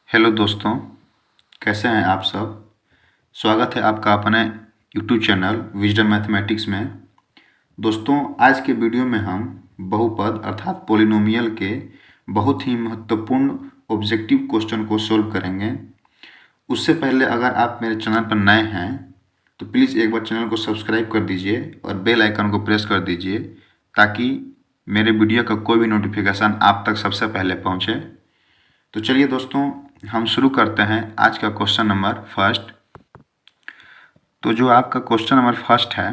Hello दोस्तों, कैसे हैं आप सब। स्वागत है आपका अपने यूट्यूब चैनल विजडम मैथमेटिक्स में। दोस्तों, आज के वीडियो में हम बहुपद अर्थात पॉलिनोमियल के बहुत ही महत्वपूर्ण ऑब्जेक्टिव क्वेश्चन को सॉल्व करेंगे। उससे पहले अगर आप मेरे चैनल पर नए हैं तो प्लीज़ एक बार चैनल को सब्सक्राइब कर दीजिए और बेल आइकन को प्रेस कर दीजिए ताकि मेरे वीडियो का कोई भी नोटिफिकेशन आप तक सबसे पहले पहुँचे। तो चलिए दोस्तों, हम शुरू करते हैं आज का क्वेश्चन नंबर फर्स्ट। तो जो आपका क्वेश्चन नंबर फर्स्ट है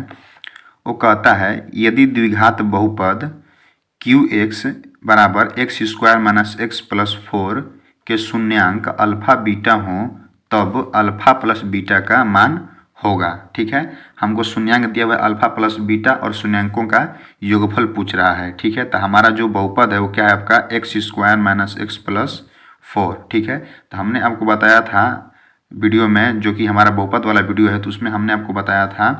वो कहता है यदि द्विघात बहुपद क्यू एक्स बराबर x square minus x plus 4 के शून्यांक अल्फा बीटा हों तब अल्फा प्लस बीटा का मान होगा। ठीक है, हमको शून्यांक दिया हुआ है अल्फा प्लस बीटा और शून्यांकों का योगफल पूछ रहा है। ठीक है, तो हमारा जो बहुपद है वो क्या है आपका x square minus x plus 4। ठीक है, तो हमने आपको बताया था वीडियो में, जो कि हमारा बहुपद वाला वीडियो है, तो उसमें हमने आपको बताया था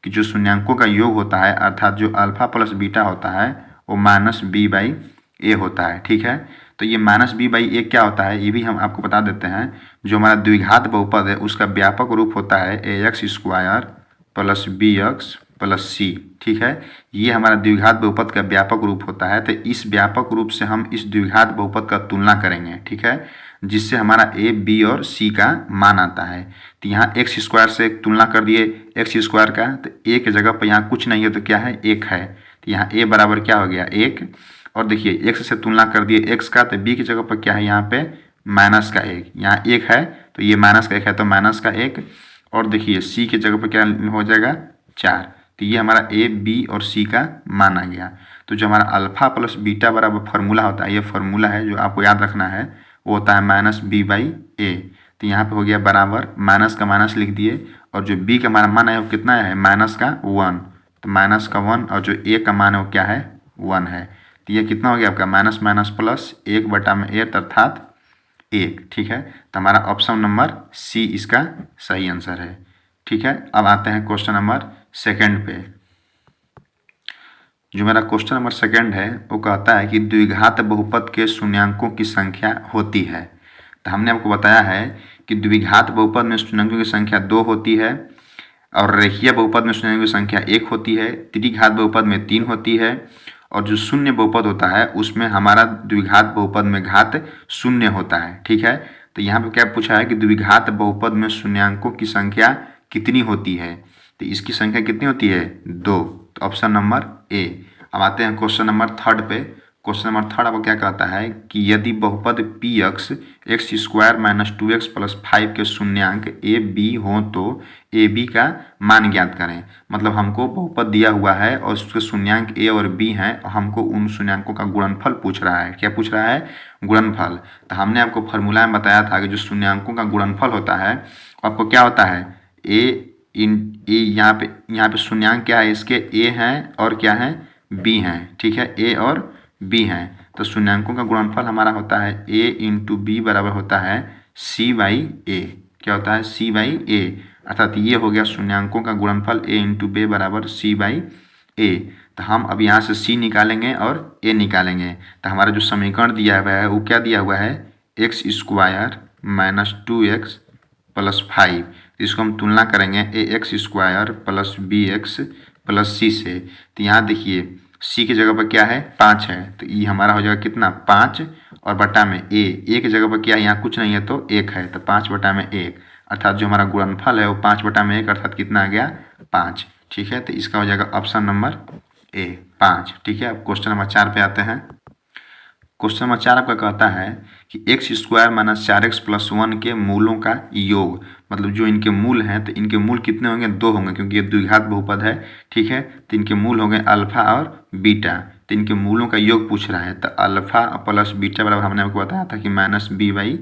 कि जो शून्यांकों का योग होता है अर्थात जो अल्फा प्लस बीटा होता है वो माइनस बी बाई ए होता है। ठीक है, तो ये माइनस बी बाई ए क्या होता है ये भी हम आपको बता देते हैं। जो हमारा द्विघात बहुपद है उसका व्यापक रूप होता है a x square plus b x plus c. ठीक है, ये हमारा द्विघात बहुपद का व्यापक रूप होता है। तो इस व्यापक रूप से हम इस द्विघात बहुपद का तुलना करेंगे। ठीक है, जिससे हमारा ए बी और सी का मान आता है। तो यहाँ एक्स स्क्वायर से तुलना कर दिए एक्स स्क्वायर का, तो ए की जगह पर यहाँ कुछ नहीं है तो क्या है एक है, तो यहाँ ए बराबर क्या हो गया एक। और देखिए एक्स से तुलना कर दिए एक्स का, तो बी की जगह पर क्या है यहाँ पे माइनस का एक, यहाँ एक है तो ये माइनस का एक है तो माइनस का एक। और देखिए सी की जगह पर क्या हो जाएगा 4, तो ये हमारा ए बी और सी का मान आ गया। तो जो हमारा अल्फा प्लस बीटा बराबर फार्मूला होता है, ये फार्मूला है जो आपको याद रखना है, वो होता है माइनस बी बाई ए। तो यहाँ पे हो गया बराबर माइनस का माइनस लिख दिए, और जो बी का हमारा मान है वो कितना है माइनस का 1, तो माइनस का 1, और जो ए का मान है वो क्या है 1 है। तो ये कितना हो गया आपका माइनस माइनस प्लस 1/8 अर्थात 1। ठीक है, तो हमारा ऑप्शन नंबर सी इसका सही आंसर है। ठीक है, अब आते हैं क्वेश्चन नंबर सेकंड पे। जो मेरा क्वेश्चन नंबर सेकंड है वो कहता है कि द्विघात बहुपद के शून्यांकों की संख्या होती है। तो हमने आपको बताया है कि द्विघात बहुपद में शून्यांकों की संख्या 2 होती है, और रेखीय बहुपद में शून्यांकों की संख्या 1 होती है, त्रिघात बहुपद में 3 होती है, और जो शून्य बहुपद होता है उसमें हमारा द्विघात बहुपद में घात शून्य होता है। ठीक है, तो यहाँ पे क्या पूछा है कि द्विघात बहुपद में शून्यांकों की संख्या कितनी होती है, तो इसकी संख्या कितनी होती है 2, तो ऑप्शन नंबर ए। अब आते हैं क्वेश्चन नंबर थर्ड पे। क्वेश्चन नंबर थर्ड आपको क्या कहता है कि यदि बहुपद P x x square minus 2x plus 5 के शून्यांक ए बी हो तो ए बी का मान ज्ञात करें। मतलब हमको बहुपद दिया हुआ है और उसके शून्यांक ए और बी हैं, और हमको उन शून्यांकों का गुणनफल पूछ रहा है। क्या पूछ रहा है गुणनफल। तो हमने आपको फॉर्मूला में बताया था कि जो शून्यांकों का गुणनफल होता है आपको क्या होता है ए इन ए, यहाँ पे शून्यांक क्या है इसके ए हैं और क्या है बी हैं। ठीक है, ए और बी हैं, तो शून्यांकों का गुणनफल हमारा होता है ए इंटू बी बराबर होता है सी बाई ए। क्या होता है सी बाई ए, अर्थात ये हो गया शून्यांकों का गुणनफल ए इंटू बी बराबर सी बाई ए। तो हम अब यहाँ से सी निकालेंगे और ए निकालेंगे, तो हमारा जो समीकरण दिया हुआ है वो क्या दिया हुआ है x square minus 2x plus 5। इसको हम तुलना करेंगे a x square plus b x plus c से। तो यहाँ देखिए सी की जगह पर क्या है 5 है, तो ये हमारा हो जाएगा कितना 5, और बटा में ए की जगह पर क्या है यहाँ कुछ नहीं है तो 1 है, तो 5/1, अर्थात जो हमारा गुणनफल है वो 5/1 अर्थात कितना आ गया 5। ठीक है, तो इसका हो जाएगा ऑप्शन नंबर ए 5। ठीक है, अब क्वेश्चन नंबर 4 पे आते हैं। क्वेश्चन नंबर 4 आपका कहता है कि x square minus 4x plus 1 के मूलों का योग, मतलब जो इनके मूल हैं तो इनके मूल कितने होंगे 2 होंगे, क्योंकि ये द्विघात बहुपद है। ठीक है, तो इनके मूल होंगे अल्फा और बीटा, तो इनके मूलों का योग पूछ रहा है। तो अल्फा प्लस बीटा बराबर हमने आपको बताया था कि माइनस बी बाई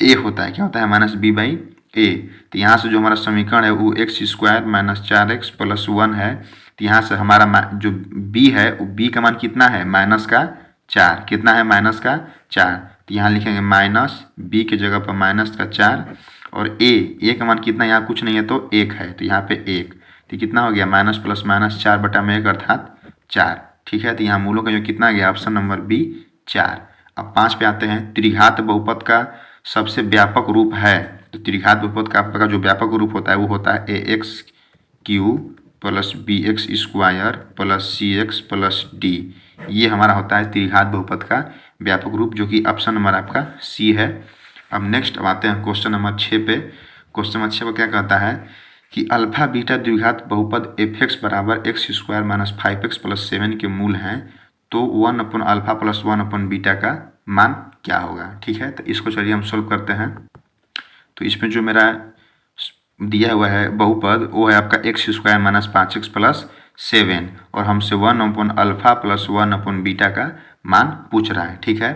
ए होता है। क्या होता है माइनस बी बाई ए। तो यहाँ से जो हमारा समीकरण है वो x square minus 4x plus 1 है। तो यहाँ से हमारा जो बी है वो बी का मान कितना है माइनस का 4, कितना है माइनस का 4, तो यहाँ लिखेंगे माइनस बी की जगह पर माइनस का 4, और ए का मान कितना यहाँ कुछ नहीं है तो 1 है, तो यहाँ पे 1, तो कितना हो गया माइनस प्लस माइनस 4/1 अर्थात 4। ठीक है, तो यहाँ मूलों का जो कितना गया ऑप्शन नंबर बी 4। अब 5 पे आते हैं। त्रिघात बहुपद का सबसे व्यापक रूप है। तो त्रिघात बहुपद का जो व्यापक रूप होता है वो होता है a x cube plus b x square plus c x plus d. ये हमारा होता है त्रिघात बहुपद का व्यापक रूप, जो कि ऑप्शन नंबर आपका सी है। अब नेक्स्ट अब आते हैं क्वेश्चन नंबर 6 पे। क्वेश्चन नंबर 6 को क्या कहता है कि अल्फा बीटा द्विघात बहुपद एफ एक्स बराबर x square minus 5x plus 7 के मूल हैं, तो 1 अपन अल्फा प्लस 1 अपन बीटा का मान क्या होगा। ठीक है, तो इसको चलिए हम सोल्व करते हैं। तो इसमें जो मेरा दिया हुआ है बहुपद वो है आपका x square minus 5x plus 7 और हमसे 1 अपन अल्फा प्लस 1 अपन बीटा का मान पूछ रहा है। ठीक है,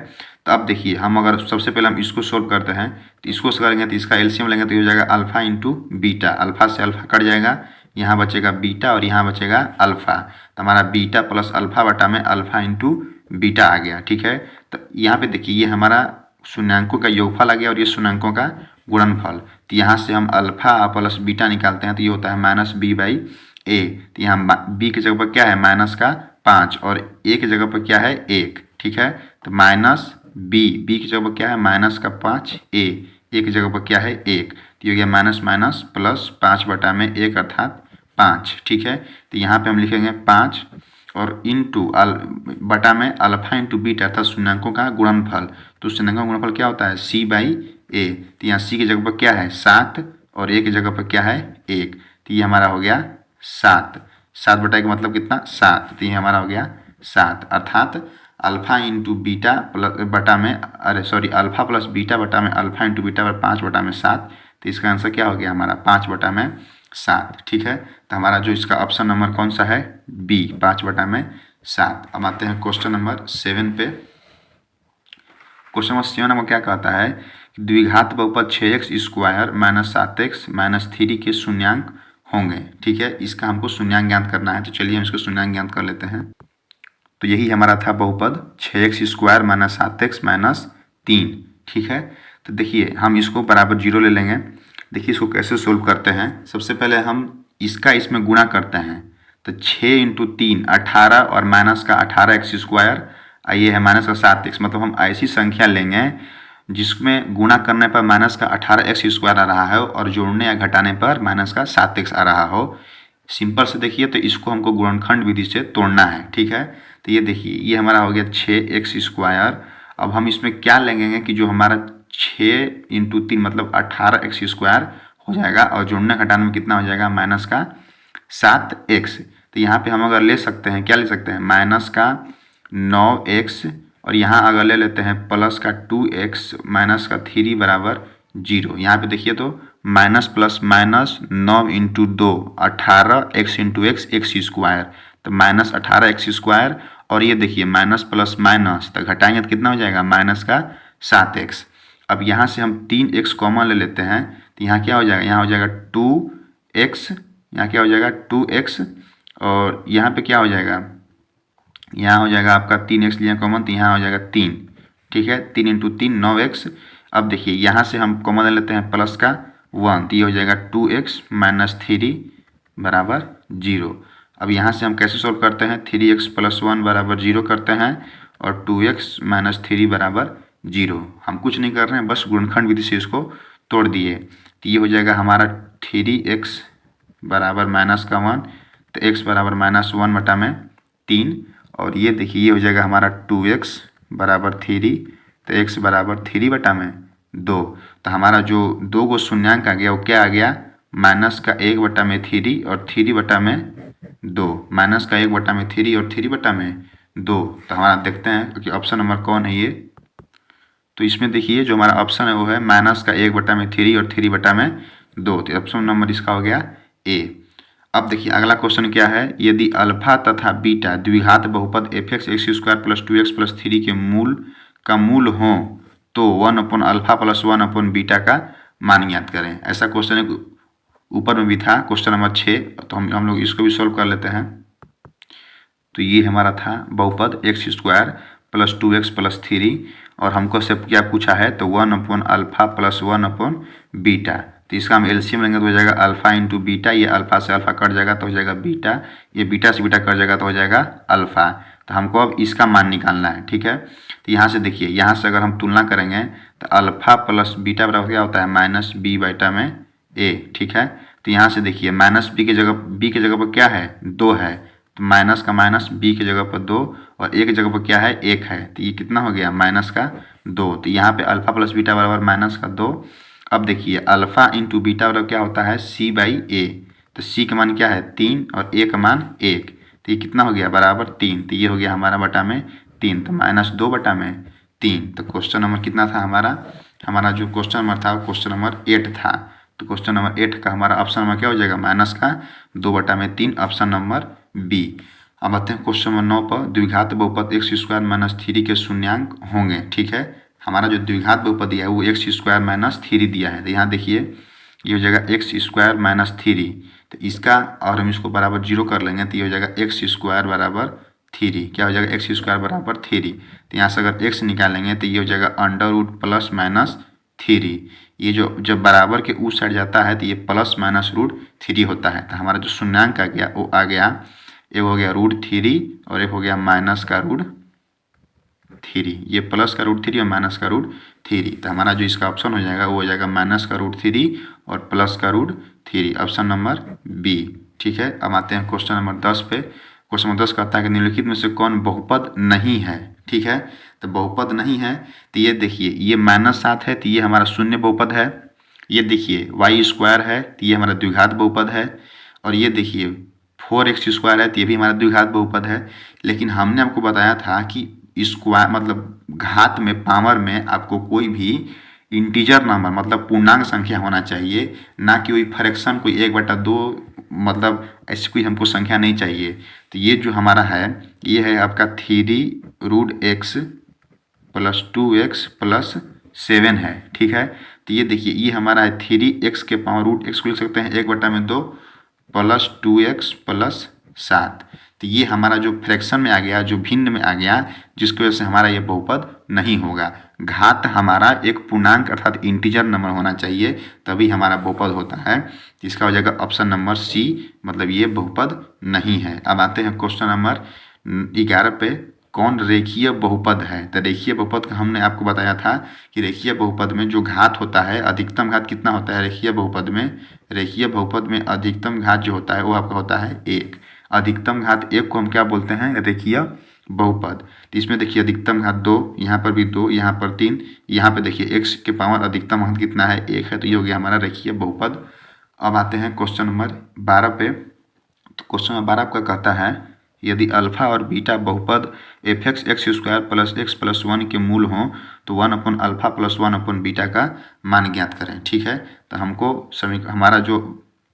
तो अब देखिए हम अगर सबसे पहले हम इसको सोल्व करते हैं तो इसको करेंगे तो इसका एलसीएम लेंगे तो ये हो जाएगा अल्फा इंटू बीटा। अल्फा से अल्फा कट जाएगा, यहाँ बचेगा बीटा और यहाँ बचेगा अल्फा। तो हमारा बीटा प्लस अल्फा बटा में अल्फा इंटू बीटा आ गया। ठीक है, तो यहाँ पे देखिए ये हमारा शून्यांकों का योगफल आ गया और ये शून्यांकों का गुणनफल। तो यहाँ से हम अल्फा प्लस बीटा निकालते हैं तो ये होता है माइनस बी बाई ए। तो यहाँ बी की जगह पर क्या है माइनस का 5 और ए की जगह पर क्या है 1। ठीक है, तो माइनस बी की जगह पर क्या है माइनस का 5 ए की जगह पर क्या है 1। तो ये हो गया माइनस माइनस प्लस 5 बटा में 1 अर्थात 5। ठीक है, तो यहाँ पे हम लिखेंगे 5 और इंटू बटा में अल्फा इंटू बीटा अर्थात शून्यांकों का गुणनफल। तो शून्यांकों का गुणनफल क्या होता है सी बाई ए। तो यहाँ सी की जगह पर क्या है 7 और ए की जगह पर क्या है 1। तो ये हमारा हो गया 7 बटा का मतलब कितना 7। तो ये हमारा हो गया 7 अर्थात अल्फा इंटू बीटा प्लस बटा में अल्फा प्लस बीटा बटा में अल्फा इंटू बीटा पर 5 बटा में 7। तो इसका आंसर क्या हो गया हमारा 5 बटा में 7। ठीक है, तो हमारा जो इसका ऑप्शन नंबर कौन सा है बी 5 बटा में 7। अब आते हैं क्वेश्चन नंबर 7 पे। क्वेश्चन नंबर 7 हमको क्या कहता है कि द्विघात बहुपद 6x square minus 7x minus 3 के शून्यांक होंगे। ठीक है, इसका हमको शून्यांक ज्ञात करना है। तो चलिए हम इसको शून्यांक ज्ञात कर लेते हैं। तो यही हमारा था बहुपद 6x square minus 7x minus 3। ठीक है, तो देखिए हम इसको बराबर 0 ले लेंगे। देखिए इसको कैसे सोल्व करते हैं। सबसे पहले हम इसका इसमें गुणा करते हैं। तो 6 इंटू 3 18 और माइनस का 18x स्क्वायर, ये है माइनस का 7x। मतलब हम ऐसी संख्या लेंगे जिसमें गुणा करने पर माइनस का 18x स्क्वायर आ रहा है और जोड़ने या घटाने पर माइनस का 7x आ रहा हो। सिंपल से देखिए तो इसको हमको गुणनखंड विधि से तोड़ना है। ठीक है, तो ये देखिए ये हमारा हो गया 6x स्क्वायर। अब हम इसमें क्या लेंगे कि जो हमारा 6 इंटू 3 मतलब 18x स्क्वायर हो जाएगा और जोड़ने घटाने में कितना हो जाएगा माइनस का 7x। तो यहाँ पे हम अगर ले सकते हैं क्या ले सकते हैं माइनस का 9x और यहाँ अगर ले लेते हैं प्लस का 2x माइनस का 3 बराबर 0। यहाँ पे देखिए तो minus plus minus 9 into 2 18x into x square, तो माइनस 18x स्क्वायर और ये देखिए माइनस प्लस माइनस तो घटाएंगे तो कितना हो जाएगा माइनस का 7x। अब यहाँ से हम 3x कॉमन ले लेते हैं तो यहाँ क्या हो जाएगा यहाँ हो जाएगा 2x, यहाँ क्या हो जाएगा 2x और यहाँ पे क्या हो जाएगा यहाँ हो जाएगा आपका 3x लिया कॉमन तो यहाँ हो जाएगा 3। ठीक है, 3 इंटू 3 9x। अब देखिए यहाँ से हम कॉमन ले लेते हैं प्लस का 1 तो ये हो जाएगा 2x माइनस 3 बराबर 0। अब यहाँ से हम कैसे सोल्व करते हैं 3x प्लस 1 बराबर 0 करते हैं और 2x माइनस 3 बराबर 0। हम कुछ नहीं कर रहे हैं, बस गुणनखंड विधि से इसको तोड़ दिए। तो ये हो जाएगा हमारा 3x बराबर माइनस का 1 तो x बराबर माइनस 1 बटा में 3 और ये देखिए ये हो जाएगा हमारा 2x बराबर 3 तो x बराबर 3 बटा में 2। तो हमारा जो 2 गो शून्यांक आ गया वो क्या आ गया माइनस का 1 बटा में 3 और 3 बटा में 2। माइनस का 1 बटा में 3 और 3 बटा में 2। तो हमारा देखते हैं कि ऑप्शन नंबर कौन है ये। तो इसमें देखिए जो हमारा ऑप्शन है वो है माइनस का 1 बटा में 3 और 3 बटा में 2। तो ऑप्शन नंबर इसका हो गया ए। अब देखिए अगला क्वेश्चन क्या है, यदि अल्फा तथा बीटा द्विघात बहुपद F x square plus 2x plus 3 के मूल हो तो 1 अपन अल्फा प्लस 1 अपन बीटा का मान ज्ञात करें। ऐसा क्वेश्चन ऊपर में भी था क्वेश्चन नंबर 6। तो हम लोग इसको भी सॉल्व कर लेते हैं। तो ये हमारा था बहुपद x square plus 2x plus 3 और हमको से क्या पूछा है तो 1 अपन अल्फा प्लस 1 अपन बीटा। तो इसका हम एलसीएम लेंगे तो हो जाएगा अल्फा इंटू बीटा, ये अल्फा से अल्फा कट जाएगा तो हो जाएगा बीटा, ये बीटा से बीटा कट जाएगा तो हो जाएगा अल्फा। तो हमको अब इसका मान निकालना है। ठीक है, तो यहाँ से देखिए, यहाँ से अगर हम तुलना करेंगे तो अल्फा प्लस बीटा बराबर क्या होता है माइनस बी बटा में ए। ठीक है, तो यहाँ से देखिए माइनस बी की जगह पर क्या है 2 है, तो माइनस का माइनस बी की जगह पर 2 और ए की जगह पर क्या है 1 है, तो ये कितना हो गया माइनस का 2। तो यहाँ पे अल्फा प्लस बीटा बराबर माइनस का 2। अब देखिए अल्फा इंटू बीटा बराबर क्या होता है सी बाई ए, तो सी का मान क्या है 3 और ए का मान 1, तो ये कितना हो गया बराबर 3। तो ये हो गया हमारा बटा में 3, तो माइनस 2 बटा में 3। तो क्वेश्चन नंबर कितना था हमारा जो क्वेश्चन नंबर था वो क्वेश्चन नंबर 8 था। तो क्वेश्चन नंबर 8 का हमारा ऑप्शन नंबर क्या हो जाएगा माइनस का 2 बटा में 3, ऑप्शन नंबर बी। अब आते हैं क्वेश्चन नंबर 9 पर। द्विघात बहुपद एक्स स्क्वायर माइनस 3 के शून्यांक होंगे। ठीक है, हमारा जो द्विघात बहुपद दिया है वो एक्स स्क्वायर माइनस 3 दिया है। तो यहाँ देखिए ये हो जाएगा एक्स स्क्वायर माइनस 3, तो इसका और हम इसको बराबर 0 कर लेंगे तो ये हो जाएगा एक्स स्क्वायर बराबर 3। क्या हो जाएगा एक्स स्क्वायर बराबर 3। तो यहाँ से अगर एक्स निकालेंगे तो ये हो जाएगा अंडर रूट प्लस माइनस 3। ये जो जब बराबर के उस साइड जाता है तो ये प्लस माइनस रूट 3 होता है। तो हमारा जो शून्यांक आ गया वो आ गया, एक हो गया रूट 3 और एक हो गया माइनस का रूट 3। ये प्लस का रूट 3 और माइनस का रूट 3। तो हमारा जो इसका ऑप्शन हो जाएगा वो हो जाएगा माइनस का रूट 3 और प्लस का रूट 3, ऑप्शन नंबर बी। ठीक है, अब आते हैं क्वेश्चन नंबर 10 पे। क्वेश्चन नंबर 10 कहता है कि निम्नलिखित में से कौन बहुपद नहीं है। ठीक है, तो बहुपद नहीं है तो ये देखिए ये -7 है तो ये हमारा शून्य बहुपद है। ये देखिए वाई स्क्वायर है तो ये हमारा द्विघात बहुपद है। और ये देखिए 4x स्क्वायर है तो ये भी हमारा द्विघात बहुपद है। लेकिन हमने आपको बताया था कि स्क्वायर मतलब घात में पावर में आपको कोई भी इंटीजर नंबर मतलब पूर्णांक संख्या होना चाहिए, ना कि कोई फ्रैक्शन कोई 1/2 मतलब ऐसी कोई हमको संख्या नहीं चाहिए। तो ये जो हमारा है ये है आपका 3√x प्लस 2x प्लस 7 है। ठीक है, तो ये देखिए ये हमारा है 3x के पावर √x को लिख सकते हैं 1/2 प्लस 2x प्लस 7। तो ये हमारा जो फ्रैक्शन में आ गया, जो भिन्न में आ गया, जिसकी वजह से हमारा ये बहुपद नहीं होगा। घात हमारा एक पूर्णांक अर्थात इंटीजर नंबर होना चाहिए तभी हमारा बहुपद होता है। इसका हो जाएगा ऑप्शन नंबर सी, मतलब ये बहुपद नहीं है। अब आते हैं क्वेश्चन नंबर 11 पे। कौन रेखीय बहुपद है। तो रेखीय बहुपद का हमने आपको बताया था कि रेखीय बहुपद में जो घात होता है अधिकतम घात कितना होता है रेखीय बहुपद में। रेखीय बहुपद में अधिकतम घात जो होता है वो आपका होता है 1। अधिकतम घात 1 को हम क्या बोलते हैं रेखीय बहुपद। तो इसमें देखिए अधिकतम घात 2, यहाँ पर भी 2, यहाँ पर 3, यहाँ पे देखिए x के पावर अधिकतम घात कितना है 1 है, तो ये हो गया हमारा रेखीय बहुपद। अब आते हैं क्वेश्चन नंबर 12 पे। तो क्वेश्चन नंबर 12 आपका कहता है यदि अल्फा और बीटा बहुपद fx x square plus x plus 1 के मूल हों तो 1/अल्फा प्लस 1/बीटा का मान ज्ञात करें। ठीक है, तो हमको हमारा जो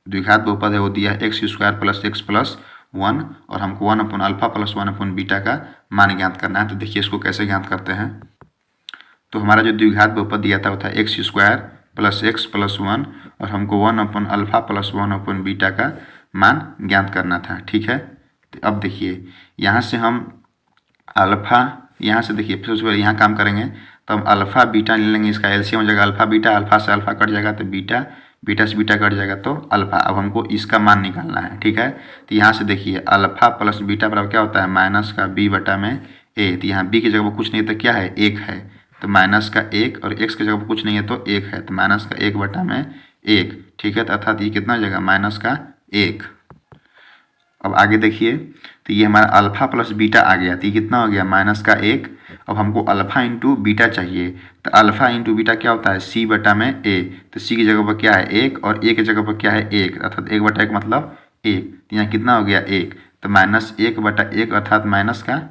द्विघात बहुपद है वो दिया है x square plus x plus 1 और हमको 1/अल्फा प्लस 1/बीटा का मान ज्ञात करना है। तो देखिए इसको कैसे ज्ञात करते हैं। तो हमारा जो द्विघात बहुपद दिया था वो था x square plus x plus 1 और हमको 1/अल्फा प्लस 1/बीटा का मान ज्ञात करना था। ठीक है, तो अब देखिए यहाँ से हम अल्फ़ा, यहाँ से देखिए सबसे पहले यहाँ काम करेंगे तो हम अल्फ़ा बीटा ले लेंगे, इसका एलसीएम हो जाएगा अल्फ़ा बीटा, अल्फ़ा से अल्फ़ा कट जाएगा तो बीटा, बीटा से बीटा कट जाएगा तो अल्फ़ा। अब हमको इसका मान निकालना है। ठीक है, तो यहाँ से देखिए अल्फ़ा प्लस बीटा बराबर क्या होता है माइनस का b बटा में a। तो यहाँ b की जगह पर कुछ नहीं है तो क्या है 1 है, तो माइनस का 1 और x की जगह पर कुछ नहीं है तो 1 है, तो माइनस का 1 बटा में 1। ठीक है, तो अर्थात ये कितना हो जाएगा माइनस का 1। अब आगे देखिए तो ये हमारा अल्फ़ा प्लस बीटा आ गया, तो ये कितना हो गया माइनस का 1। अब हमको अल्फ़ा इंटू बीटा चाहिए, तो अल्फ़ा इंटू बीटा क्या होता है c बटा में a। तो c की जगह पर क्या है 1 और a की जगह पर क्या है 1, अर्थात 1/1 मतलब 1। तो यहाँ कितना हो गया 1, तो -1/1 अर्थात माइनस का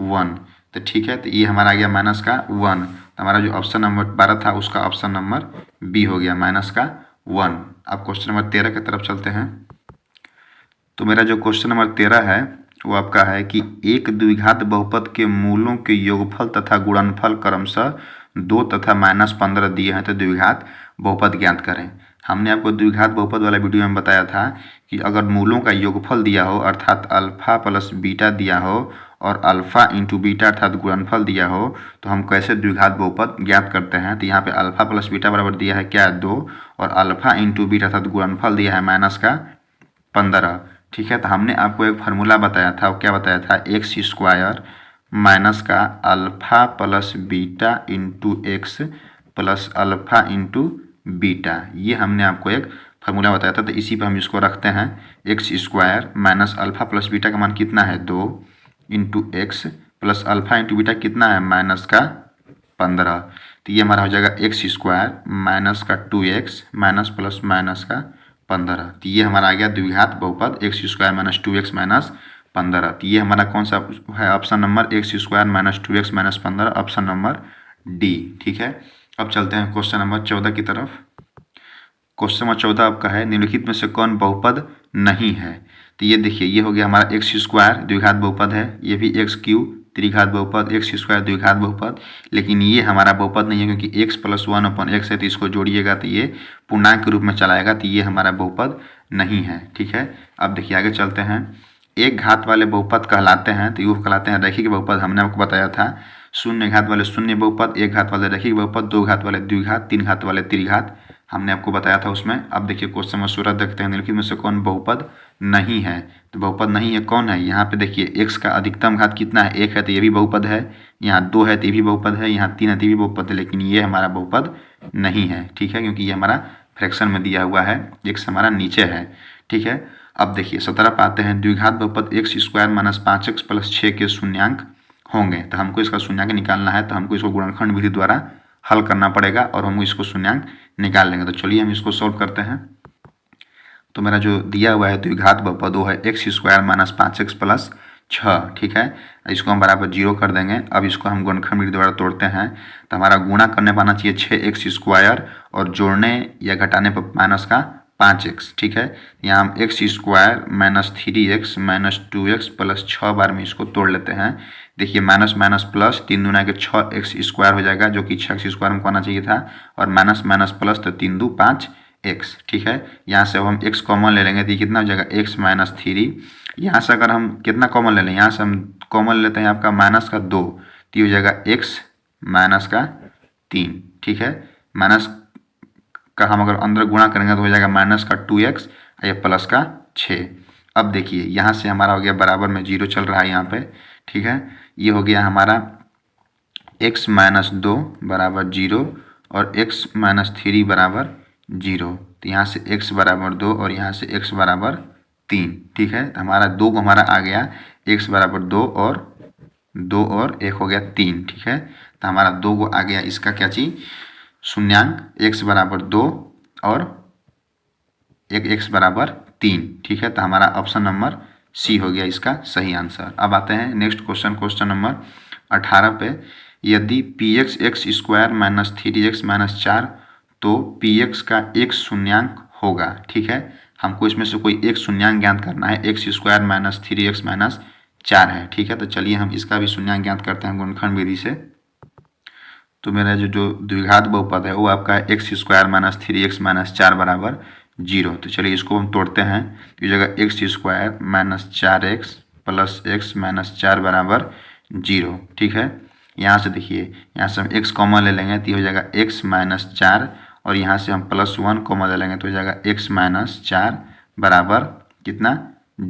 1। तो ठीक है, तो ये हमारा आ गया माइनस का 1। तो हमारा जो ऑप्शन नंबर 12 था उसका ऑप्शन नंबर बी हो गया माइनस का 1। अब क्वेश्चन नंबर 13 की तरफ चलते हैं। तो मेरा जो क्वेश्चन नंबर 13 है वो आपका है कि एक द्विघात बहुपद के मूलों के योगफल तथा गुणनफल क्रमशः 2 तथा -15 दिए हैं, तो द्विघात बहुपद ज्ञात करें। हमने आपको द्विघात बहुपद वाला वीडियो में बताया था कि अगर मूलों का योगफल दिया हो अर्थात अल्फ़ा प्लस बीटा दिया हो और अल्फ़ा इंटू बीटा अर्थात गुणनफल दिया हो तो हम कैसे द्विघात बहुपद ज्ञात करते हैं। तो यहाँ पे अल्फ़ा प्लस बीटा बराबर दिया है क्या 2 और अल्फ़ा इंटू बीटा अर्थात गुणनफल दिया है -15। ठीक है। तो हमने आपको एक फार्मूला बताया था, वो क्या बताया था, एक्स स्क्वायर माइनस का alpha plus beta into x plus alpha into beta, ये हमने आपको एक फार्मूला बताया था। तो इसी पर हम इसको रखते हैं, x square minus alpha plus beta का मान कितना है 2 into x plus alpha into beta कितना है माइनस का 15। तो ये हमारा हो जाएगा एक्स स्क्वायर माइनस का 2x माइनस प्लस माइनस का 15। तो ये हमारा आ गया द्विघात बहुपद x square minus 2x minus 15। तो ये हमारा कौन सा है, option number x square minus 2x minus 15, option number D. ठीक है। अब चलते हैं क्वेश्चन नंबर 14 की तरफ। क्वेश्चन नंबर 14 आपका है, निम्नलिखित में से कौन बहुपद नहीं है। तो ये देखिए, ये हो गया हमारा एक्स स्क्वायर द्विघात बहुपद है, ये भी एक्स क्यूब त्रिघात बहुपद, एक्स स्क्वायर द्विघात बहुपद, लेकिन ये हमारा बहुपद नहीं है क्योंकि x प्लस 1/x है। तो इसको जोड़िएगा तो ये पूर्णांक के रूप में चलाएगा, तो ये हमारा बहुपद नहीं है। ठीक है। अब देखिए आगे चलते हैं, एक घात वाले बहुपद कहलाते हैं, तो ये कहलाते हैं रैखिक बहुपद। हमने आपको बताया था शून्य घात वाले शून्य बहुपद, एक घात वाले रैखिक बहुपद, दो घात वाले द्विघात, तीन घात वाले त्रिघात, हमने आपको बताया था उसमें। अब देखिए क्वेश्चन नंबर 16 देखते हैं, निम्नलिखित में से कौन बहुपद नहीं है। तो बहुपद नहीं है कौन है, यहाँ पे देखिए x का अधिकतम घात कितना है, 1 है, तो ये भी बहुपद है। यहाँ 2 है तो ये भी बहुपद है, यहाँ 3 है तो ये भी बहुपद है, लेकिन ये हमारा बहुपद नहीं है। ठीक है, क्योंकि ये हमारा फ्रैक्शन में दिया हुआ है, x हमारा नीचे है। ठीक है। अब देखिए 17 पे आते हैं, द्विघात बहुपद x square minus 5x plus 6 के शून्यांक होंगे। तो हमको इसका शून्यांक निकालना है, तो हमको इसको गुणनखंड विधि द्वारा हल करना पड़ेगा और हम इसको शून्यांक निकाल लेंगे। तो चलिए हम इसको सॉल्व करते हैं। तो मेरा जो दिया हुआ है द्विघात बहुपद वो है x square minus 5x plus 6। ठीक है, इसको हम बराबर 0 कर देंगे। अब इसको हम गुणनखंड विधि द्वारा तोड़ते हैं, तो हमारा गुणा करने पर आना चाहिए 6x स्क्वायर और जोड़ने या घटाने पर माइनस का 5x। ठीक है, यहाँ हम x square minus 3x minus 2x plus 6 बार में इसको तोड़ लेते हैं। देखिए माइनस माइनस प्लस 3 दूना के 6x स्क्वायर हो जाएगा, जो कि 6x स्क्वायर हमको आना चाहिए था, और माइनस माइनस प्लस तो 3 दूनी 5x। ठीक है, यहाँ से अब हम x कॉमन ले लेंगे तो ये कितना हो जाएगा x माइनस 3। यहाँ से अगर हम कितना कॉमन ले लें, यहाँ से हम कॉमन लेते हैं आपका माइनस का 2, तो ये हो जाएगा x माइनस का 3। ठीक है, माइनस का हम अगर अंदर गुणा करेंगे तो हो जाएगा माइनस का 2x या प्लस का 6। अब देखिए यहाँ से हमारा हो गया बराबर में 0 चल रहा है यहाँ पे। ठीक है, ये हो गया हमारा x माइनस 2 बराबर 0 और x माइनस 3 बराबर 0। तो यहाँ से x बराबर 2 और यहाँ से x बराबर 3। ठीक है, तो हमारा 2 को हमारा आ गया x बराबर 2 और 2 और 1 हो गया 3। ठीक है, तो हमारा 2 को आ गया इसका क्या चीज़ शून्यांक, x बराबर 2 और एक x बराबर 3। ठीक है, तो हमारा ऑप्शन नंबर सी हो गया इसका सही आंसर। अब आते हैं नेक्स्ट क्वेश्चन, क्वेश्चन नंबर 18 पे, यदि px x square minus 3x minus 4 तो px का एक शून्यांक होगा। ठीक है, हमको इसमें से कोई एक शून्यांक ज्ञात करना है, x square minus 3x minus 4 है। ठीक है, तो चलिए हम इसका भी शून्यांक ज्ञात करते हैं गुणनखंड विधि से। तो मेरा जो द्विघात बहुपद है वो आपका x square minus 3x minus 4 बराबर 0। तो चलिए इसको हम तोड़ते हैं, इस जगह x square minus 4x plus x minus 4 बराबर 0। ठीक है, यहाँ से देखिए यहाँ से हम x कॉमन ले लेंगे तो ये हो जाएगा x माइनस 4 और यहाँ से हम प्लस 1 कॉमन ले लेंगे तो हो जाएगा x माइनस 4 बराबर कितना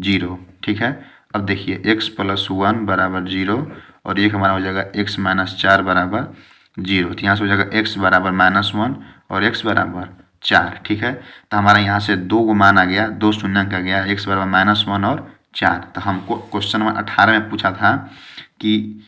0। ठीक है, अब देखिए x प्लस 1 बराबर 0 और एक हमारा हो जाएगा x माइनस 4 बराबर 0। तो यहाँ से हो जाएगा x बराबर माइनस 1 और x बराबर 4। ठीक है, तो हमारा यहाँ से 2 को मान आ गया, 2 शून्यांक आ गया, x बराबर माइनस 1 और 4। तो हमको क्वेश्चन नंबर 18 में पूछा था कि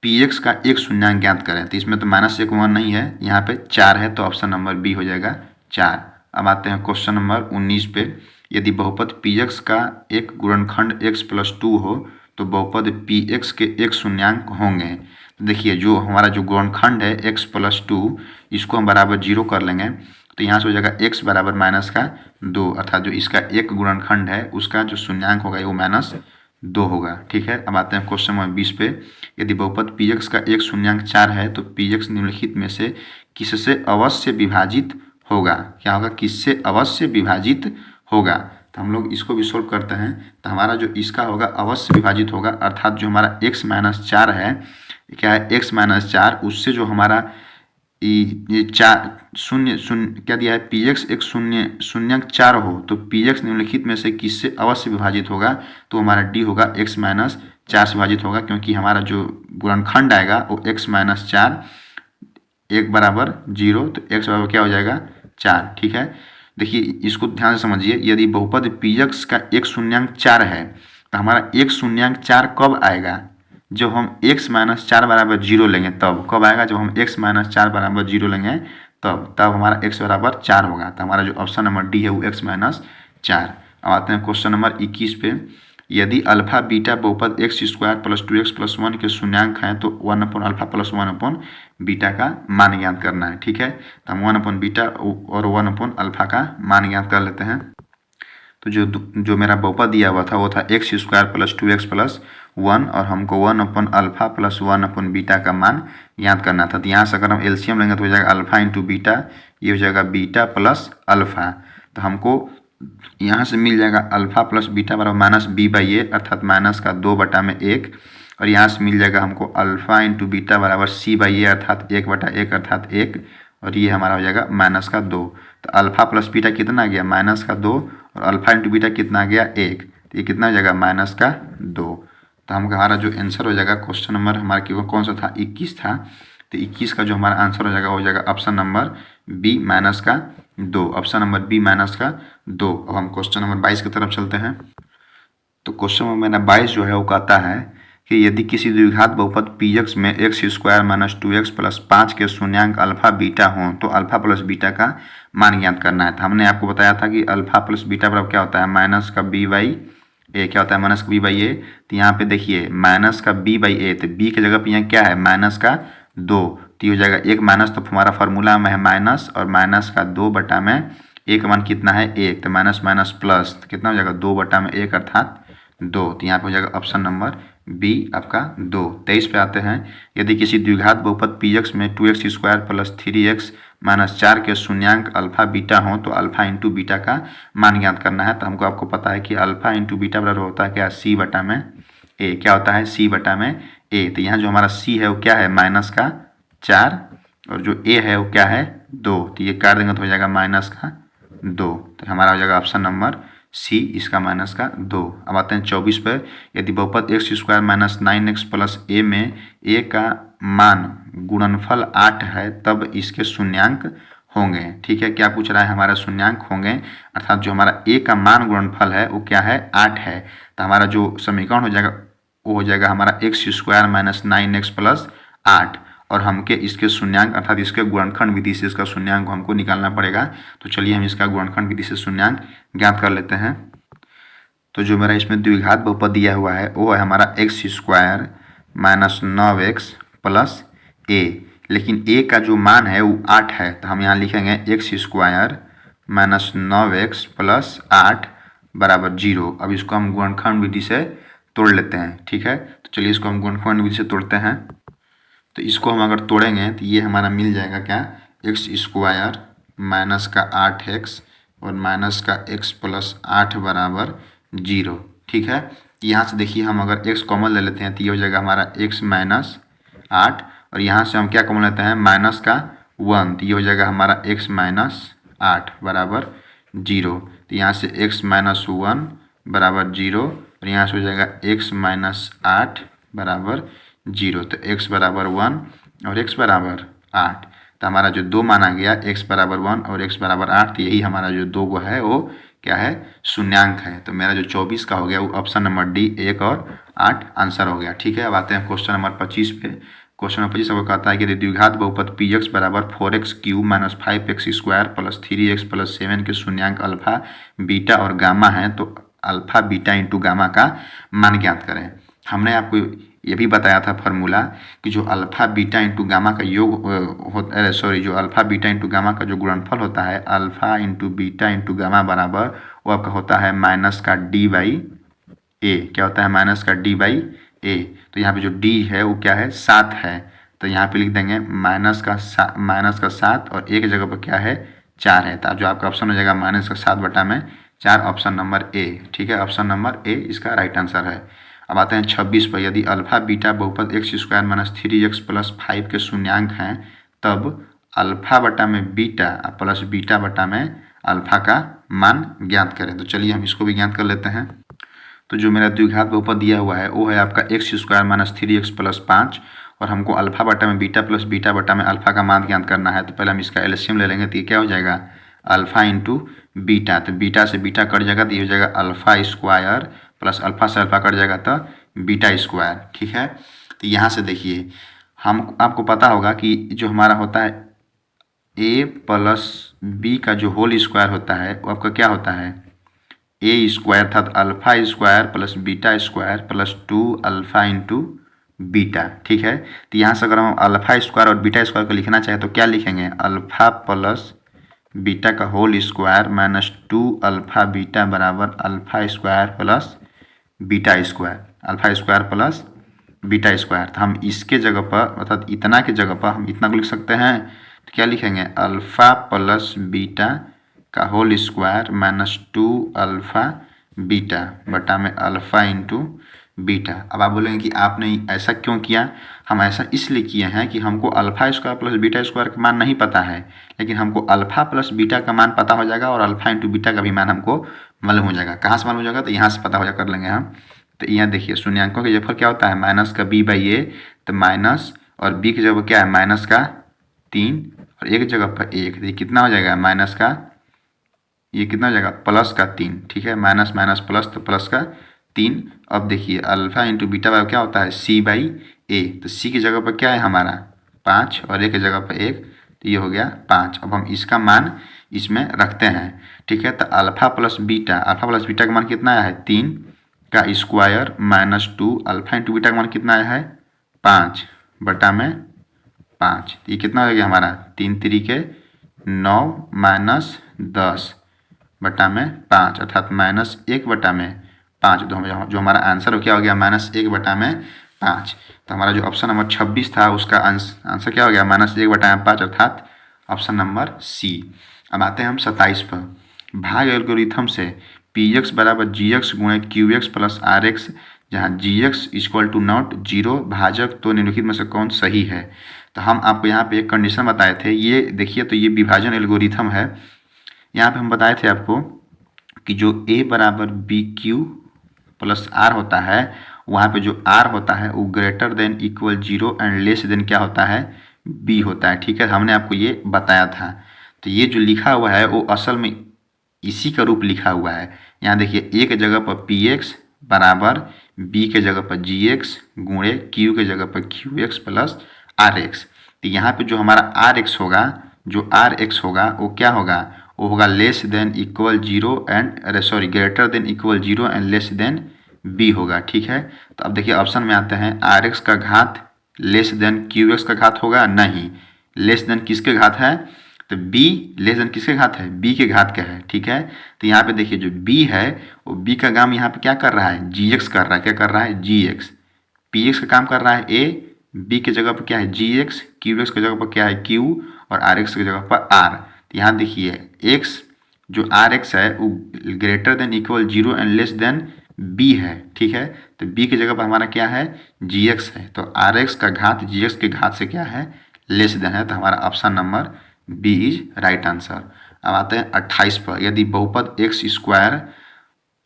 px का एक शून्यांक ज्ञात करें, तो इसमें तो माइनस 1 1 नहीं है, यहाँ पे 4 है, तो ऑप्शन नंबर बी हो जाएगा 4। अब आते हैं क्वेश्चन नंबर 19 पे, यदि बहुपद px का एक गुणनखंड x प्लस 2 हो तो बहुपद px के एक शून्यांक होंगे। तो देखिए जो हमारा जो गुणनखंड है x प्लस 2, इसको हम बराबर 0 कर लेंगे, तो यहाँ से हो जाएगा x बराबर माइनस का 2, अर्थात जो इसका एक गुणनखंड है उसका जो शून्यांक होगा वो माइनस 2 होगा। ठीक है, अब आते हैं क्वेश्चन नंबर 20 पे, यदि बहुपद px का एक शून्यांक 4 है तो px निम्नलिखित में से किससे अवश्य विभाजित होगा। क्या होगा, किससे अवश्य विभाजित होगा। तो हम लोग इसको भी सोल्व करते हैं, तो हमारा जो इसका होगा अवश्य विभाजित होगा, अर्थात जो हमारा x माइनस 4 है, क्या है x माइनस 4, उससे जो हमारा ये चार शून्य शून्य क्या दिया है, पी एक्स एक शून्य शून्यंक 4 हो तो पी एक्स निम्नलिखित में से किससे अवश्य विभाजित होगा, तो हमारा डी होगा x माइनस 4 से विभाजित होगा, क्योंकि हमारा जो गुणनखंड आएगा वो x माइनस 4 1 बराबर 0, तो x बराबर क्या हो जाएगा 4। ठीक है, देखिए इसको ध्यान से समझिए, यदि बहुपद पी एक्स का एक शून्यंक 4 है तो हमारा एक शून्यंक 4 कब आएगा, जब हम x माइनस 4 बराबर 0 लेंगे, तब कब आएगा, जब हम x माइनस 4 बराबर 0 लेंगे तब हमारा x बराबर 4 होगा। तो हमारा जो ऑप्शन नंबर डी है वो x माइनस 4। अब आते हैं क्वेश्चन नंबर 21 पे, यदि अल्फा बीटा बहुपद x square plus 2x plus 1 के शून्यंक हैं तो 1 अपन अल्फा प्लस 1 अपन बीटा का मान ज्ञात करना है। ठीक है, तो हम 1 अपन बीटा और 1 अपन अल्फा का मान ज्ञात कर लेते हैं। तो जो मेरा बहुपद दिया हुआ था वो था x square plus 2x plus 1 और हमको 1 अपन अल्फा प्लस 1 अपन बीटा का मान ज्ञात करना था। तो यहाँ से अगर हम एलसीएम लेंगे तो हो जाएगा अल्फा इंटू बीटा, ये हो जाएगा बीटा प्लस अल्फा। तो हमको यहाँ से मिल जाएगा अल्फा प्लस बीटा बराबर माइनस बी बाई ए, अर्थात माइनस का 2/1, और यहाँ से मिल जाएगा हमको अल्फा इंटू बीटा बराबर सी बाई ए, अर्थात 1/1 अर्थात 1, और ये हमारा हो जाएगा माइनस का 2। तो अल्फा प्लस बीटा कितना आ गया माइनस का 2, और अल्फा इंटू बीटा कितना आ गया 1, तो ये कितना हो जाएगा माइनस का 2। तो हमारा जो आंसर हो जाएगा क्वेश्चन नंबर हमारा कौन सा था 21 था, तो 21 का जो हमारा आंसर हो जाएगा ऑप्शन नंबर बी माइनस का 2, ऑप्शन नंबर बी माइनस का 2। अब हम क्वेश्चन नंबर 22 की तरफ चलते हैं। तो क्वेश्चन नंबर मेरा 22 जो है वो कहता है कि यदि किसी द्विघात बहुपद पी एक्स में x square minus 2x plus 5 के शून्यंक अल्फा बीटा हों तो अल्फा प्लस बीटा का मान ज्ञात करना है। तो हमने आपको बताया था कि अल्फा प्लस बीटा बराबर क्या होता है माइनस का बी बाई ए, क्या होता है माइनस का बी बाई ए। तो यहाँ पे देखिए माइनस का बी बाई ए, तो बी की जगह पे यहाँ क्या है माइनस का 2, तो ये हो जाएगा एक माइनस, तो हमारा फार्मूला में है माइनस और माइनस का 2/में एक मान कितना है 1, तो माइनस माइनस प्लस, तो कितना हो जाएगा 2/1 अर्थात 2। तो यहाँ पे हो जाएगा ऑप्शन नंबर बी आपका 2। 23 पे आते हैं, यदि किसी द्विघात बहुपद पी एक्स में 2x square plus 3x minus 4 के शून्यंक अल्फा बीटा हो तो अल्फा इंटू बीटा का मान ज्ञात करना है। तो हमको आपको पता है कि अल्फा इंटू बीटा बराबर होता है क्या c/a, क्या होता है c/a। तो यहाँ जो हमारा c है वो क्या है माइनस का 4 और जो a है वो क्या है 2, तो ये काट देंगे तो हो जाएगा माइनस का 2। तो हमारा हो जाएगा ऑप्शन नंबर सी, इसका माइनस का 2। अब आते हैं 24 पर, यदि बहुपद x square minus 9x plus a में ए का मान गुणनफल 8 है तब इसके शून्यंक होंगे। ठीक है, क्या पूछ रहा है हमारा शून्यंक होंगे, अर्थात जो हमारा ए का मान गुणनफल है वो क्या है 8 है। तो हमारा जो समीकरण हो जाएगा वो हो जाएगा हमारा x square minus 9x plus 8, और हमके इसके शून्यंक अर्थात इसके गुणनखंड विधि से इसका शून्यंक हमको निकालना पड़ेगा। तो चलिए हम इसका गुणनखंड विधि से शून्यंक ज्ञात कर लेते हैं। तो जो मेरा इसमें द्विघात बहुपद दिया हुआ है वो है हमारा x square minus 9x plus a, लेकिन ए का जो मान है वो 8 है, तो हम यहाँ लिखेंगे x square minus 9x plus 8 बराबर 0। अब इसको हम गुणनखंड विधि से तोड़ लेते हैं। ठीक है, तो चलिए इसको हम गुणनखंड विधि से तोड़ते हैं। तो इसको हम अगर तोड़ेंगे तो ये हमारा मिल जाएगा क्या एक्स स्क्वायर माइनस का 8x और माइनस का x प्लस 8 बराबर 0। ठीक है, यहाँ से देखिए हम अगर x कॉमन ले लेते हैं तो ये हो जाएगा हमारा x माइनस 8, और यहाँ से हम क्या कॉमन लेते हैं माइनस का 1, तो ये हो जाएगा हमारा x माइनस 8 बराबर 0। तो यहाँ से x माइनस 1 बराबर 0 और यहाँ से हो जाएगा x माइनस 8 बराबर 0। तो x बराबर 1 और x बराबर 8, तो हमारा जो 2 माना गया x बराबर 1 और x बराबर 8, तो यही हमारा जो 2 वो है वो क्या है शून्यंक है। तो मेरा जो 24 का हो गया वो ऑप्शन नंबर डी 1 और 8 आंसर हो गया। ठीक है, अब आते हैं क्वेश्चन नंबर 25 पे। क्वेश्चन नंबर 25 आपको कहता है कि यदि द्विघात बहुपद पी एक्स बराबर 4x cube minus 5x square plus 3x plus 7 के शून्यंक अल्फा बीटा और गामा है तो अल्फा बीटा इंटू गामा का मान ज्ञात करें। हमने आपको ये भी बताया था फार्मूला कि जो अल्फा बीटा इंटू गामा का योग जो अल्फा बीटा इंटू गामा का जो गुणनफल होता है alpha into beta into gamma बराबर वो आपका होता है माइनस का डी बाई ए। क्या होता है माइनस का डी बाई ए। तो यहाँ पे जो डी है वो क्या है 7 है, तो यहाँ पे लिख देंगे माइनस का 7 और एक जगह पर क्या है 4 है, तो जो आपका ऑप्शन हो जाएगा माइनस का 7/4 ऑप्शन नंबर ए। ठीक है, ऑप्शन नंबर ए इसका राइट आंसर है। अब आते हैं 26 पर, यदि अल्फा बीटा बहुपद x square minus 3x plus 5 के शून्यंक हैं तब अल्फा बटा में बीटा प्लस बीटा बटा में अल्फा का मान ज्ञात करें। तो चलिए हम इसको भी ज्ञात कर लेते हैं। तो जो मेरा द्विघात बहुपद दिया हुआ है वो है आपका x square minus 3x plus 5 और हमको अल्फा बटा में बीटा प्लस बीटा बटा में अल्फा का मान ज्ञात करना है। तो पहले हम इसका एलसीएम ले लेंगे। तो ये क्या हो जाएगा अल्फा इंटू बीटा। तो बीटा से बीटा कट जाएगा तो ये हो जाएगा अल्फा स्क्वायर प्लस अल्फा से अल्फा कट जाएगा तो बीटा स्क्वायर। ठीक है। तो यहाँ से देखिए हम आपको पता होगा कि जो हमारा होता है ए प्लस बी का जो होल स्क्वायर होता है वो आपका क्या होता है ए स्क्वायर था alpha square plus beta square plus 2 alpha into beta. ठीक है। तो यहाँ से अगर हम अल्फा स्क्वायर और बीटा स्क्वायर को लिखना चाहें तो क्या लिखेंगे अल्फा प्लस बीटा का whole square minus 2 alpha beta बराबर alpha square plus beta square alpha square plus beta square. तो हम इसके जगह पर अर्थात इतना के जगह पर हम इतना को लिख सकते हैं। तो क्या लिखेंगे अल्फा प्लस बीटा का whole square minus 2 alpha beta बटा में अल्फा इंटू बीटा। अब आप बोलेंगे कि आपने ऐसा क्यों किया। हम ऐसा इसलिए किए हैं कि हमको alpha square plus beta square का मान नहीं पता है, लेकिन हमको अल्फा प्लस बीटा का मान पता हो जाएगा और अल्फा इंटू बीटा का भी मान हमको मालूम हो जाएगा। कहाँ से मालूम हो जाएगा तो यहाँ से पता हो जाएगा कर लेंगे हम। तो यहाँ देखिए शून्यांकों के जगह क्या होता है माइनस का बी बाई ए। तो माइनस और बी की जगह क्या है माइनस का 3 और एक जगह पर 1। तो ये कितना हो जाएगा माइनस का ये कितना हो जाएगा प्लस का 3। ठीक है। माइनस माइनस प्लस तो प्लस का 3। अब देखिए अल्फा इंटू बीटा बाई क्या होता है सी बाई ए। तो सी की जगह पर क्या है हमारा 5 और ए की जगह पर 1। तो ये हो गया 5। अब हम इसका मान इसमें रखते हैं। ठीक है। तो अल्फा प्लस बीटा का मान कितना आया है 3 का square minus 2 alpha into beta का मान कितना आया है 5 बटा में 5। ये कितना हो गया हमारा 3 3 9 माइनस 10 बटा में 5 अर्थात माइनस 1 बटा में 5। तो जो हमारा आंसर हो क्या हो गया माइनस 1 बटा में 5। तो हमारा जो ऑप्शन नंबर 26 था उसका आंसर क्या हो गया माइनस 1 बटा में 5 अर्थात ऑप्शन नंबर सी। अब आते हैं हम 27 पर। भाग एल्गोरिथम से पी एक्स बराबर जी एक्स गुणे q x plus r x जहाँ g x equal to not 0 भाजक तो निम्नलिखित में से कौन सही है। तो हम आपको यहाँ पे एक कंडीशन बताए थे। ये देखिए तो ये विभाजन एल्गोरिथम है। यहाँ पे हम बताए थे आपको कि जो a बराबर बी क्यू प्लस आर होता है वहाँ पे जो r होता है वो greater than equal 0 and less then क्या होता है b होता है। ठीक है। हमने आपको ये बताया था। तो ये जो लिखा हुआ है वो असल में इसी का रूप लिखा हुआ है। यहाँ देखिए a के जगह पर पी एक्स बराबर b के जगह पर जी एक्स गुणे q के जगह पर q x plus r x. तो यहाँ पे जो हमारा आर एक्स होगा वो क्या होगा वो होगा less than equal 0 and sorry greater than equal 0 and less than b होगा। ठीक है। तो अब देखिए ऑप्शन में आते हैं आर एक्स का घात लेस देन क्यू एक्स का घात होगा नहीं। लेस देन किसके घात है तो b लेस देन किसके घात है b के घात का है। ठीक है। तो यहाँ पे देखिए जो b है वो b का काम यहाँ पे क्या कर रहा है gx कर रहा है। क्या कर रहा है gx। px का काम कर रहा है a b के जगह पर क्या है gx qx के जगह पर क्या है q और rx की जगह पर r। तो यहाँ देखिए x जो rx है वो greater than equal 0 and less then b है। ठीक है। तो b की जगह पर हमारा क्या है gx है। तो rx का घात gx के घात से क्या है लेस देन है। तो हमारा option number b is right answer. अब आते हैं 28 पर। यदि बहुपद x square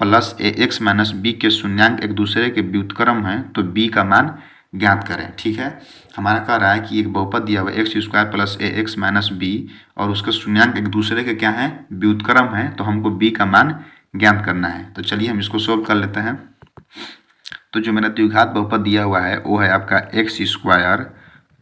plus a x minus b के शून्यांक एक दूसरे के व्युत्क्रम हैं तो बी का मान ज्ञात करें। ठीक है। हमारा कह रहा है कि एक बहुपद दिया हुआ x square plus a x minus B और उसके शून्यांक एक दूसरे के क्या है व्युत्क्रम है तो हमको बी का मान ज्ञात करना है। तो चलिए हम इसको सोल्व कर लेते हैं। तो जो मेरा द्विघात बहुपद दिया हुआ है वो है आपका x square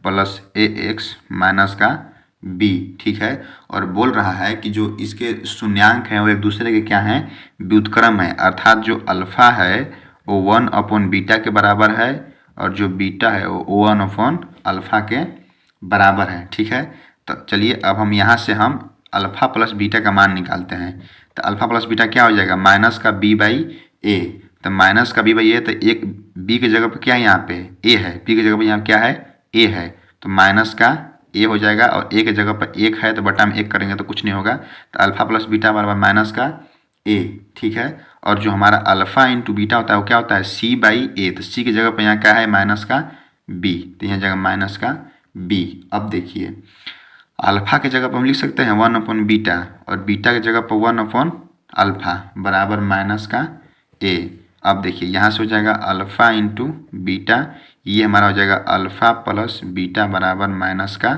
plus a x minus का बी। ठीक है। और बोल रहा है कि जो इसके शून्यांक हैं वो एक दूसरे के क्या हैं व्युत्क्रम है अर्थात जो अल्फा है वो 1 अपॉन बीटा के बराबर है और जो बीटा है वो 1 अपॉन अल्फा के बराबर है। ठीक है। तो चलिए अब हम यहाँ से हम अल्फा प्लस बीटा का मान निकालते हैं। तो अल्फा प्लस बीटा क्या हो जाएगा माइनस का बी बाई ए। तो माइनस का बी बाई ए तो एक बी की जगह पर क्या है यहाँ पे ए है बी की जगह पर यहाँ क्या है ए है तो माइनस का ए हो जाएगा और ए की जगह पर 1 है तो बटा में 1 करेंगे तो कुछ नहीं होगा। तो अल्फा प्लस बीटा बराबर माइनस का ए। ठीक है। और जो हमारा अल्फा इंटू बीटा होता है वो क्या होता है सी बाई ए। तो सी की जगह पर यहाँ क्या है माइनस का बी। तो यहाँ जगह माइनस का बी। अब देखिए अल्फा के जगह पर हम लिख सकते हैं 1/बीटा और बीटा की जगह पर 1/अल्फा बराबर माइनस का ए। अब देखिए यहाँ से हो जाएगा अल्फा इंटू बीटा, ये हमारा हो जाएगा अल्फा प्लस बीटा बराबर माइनस का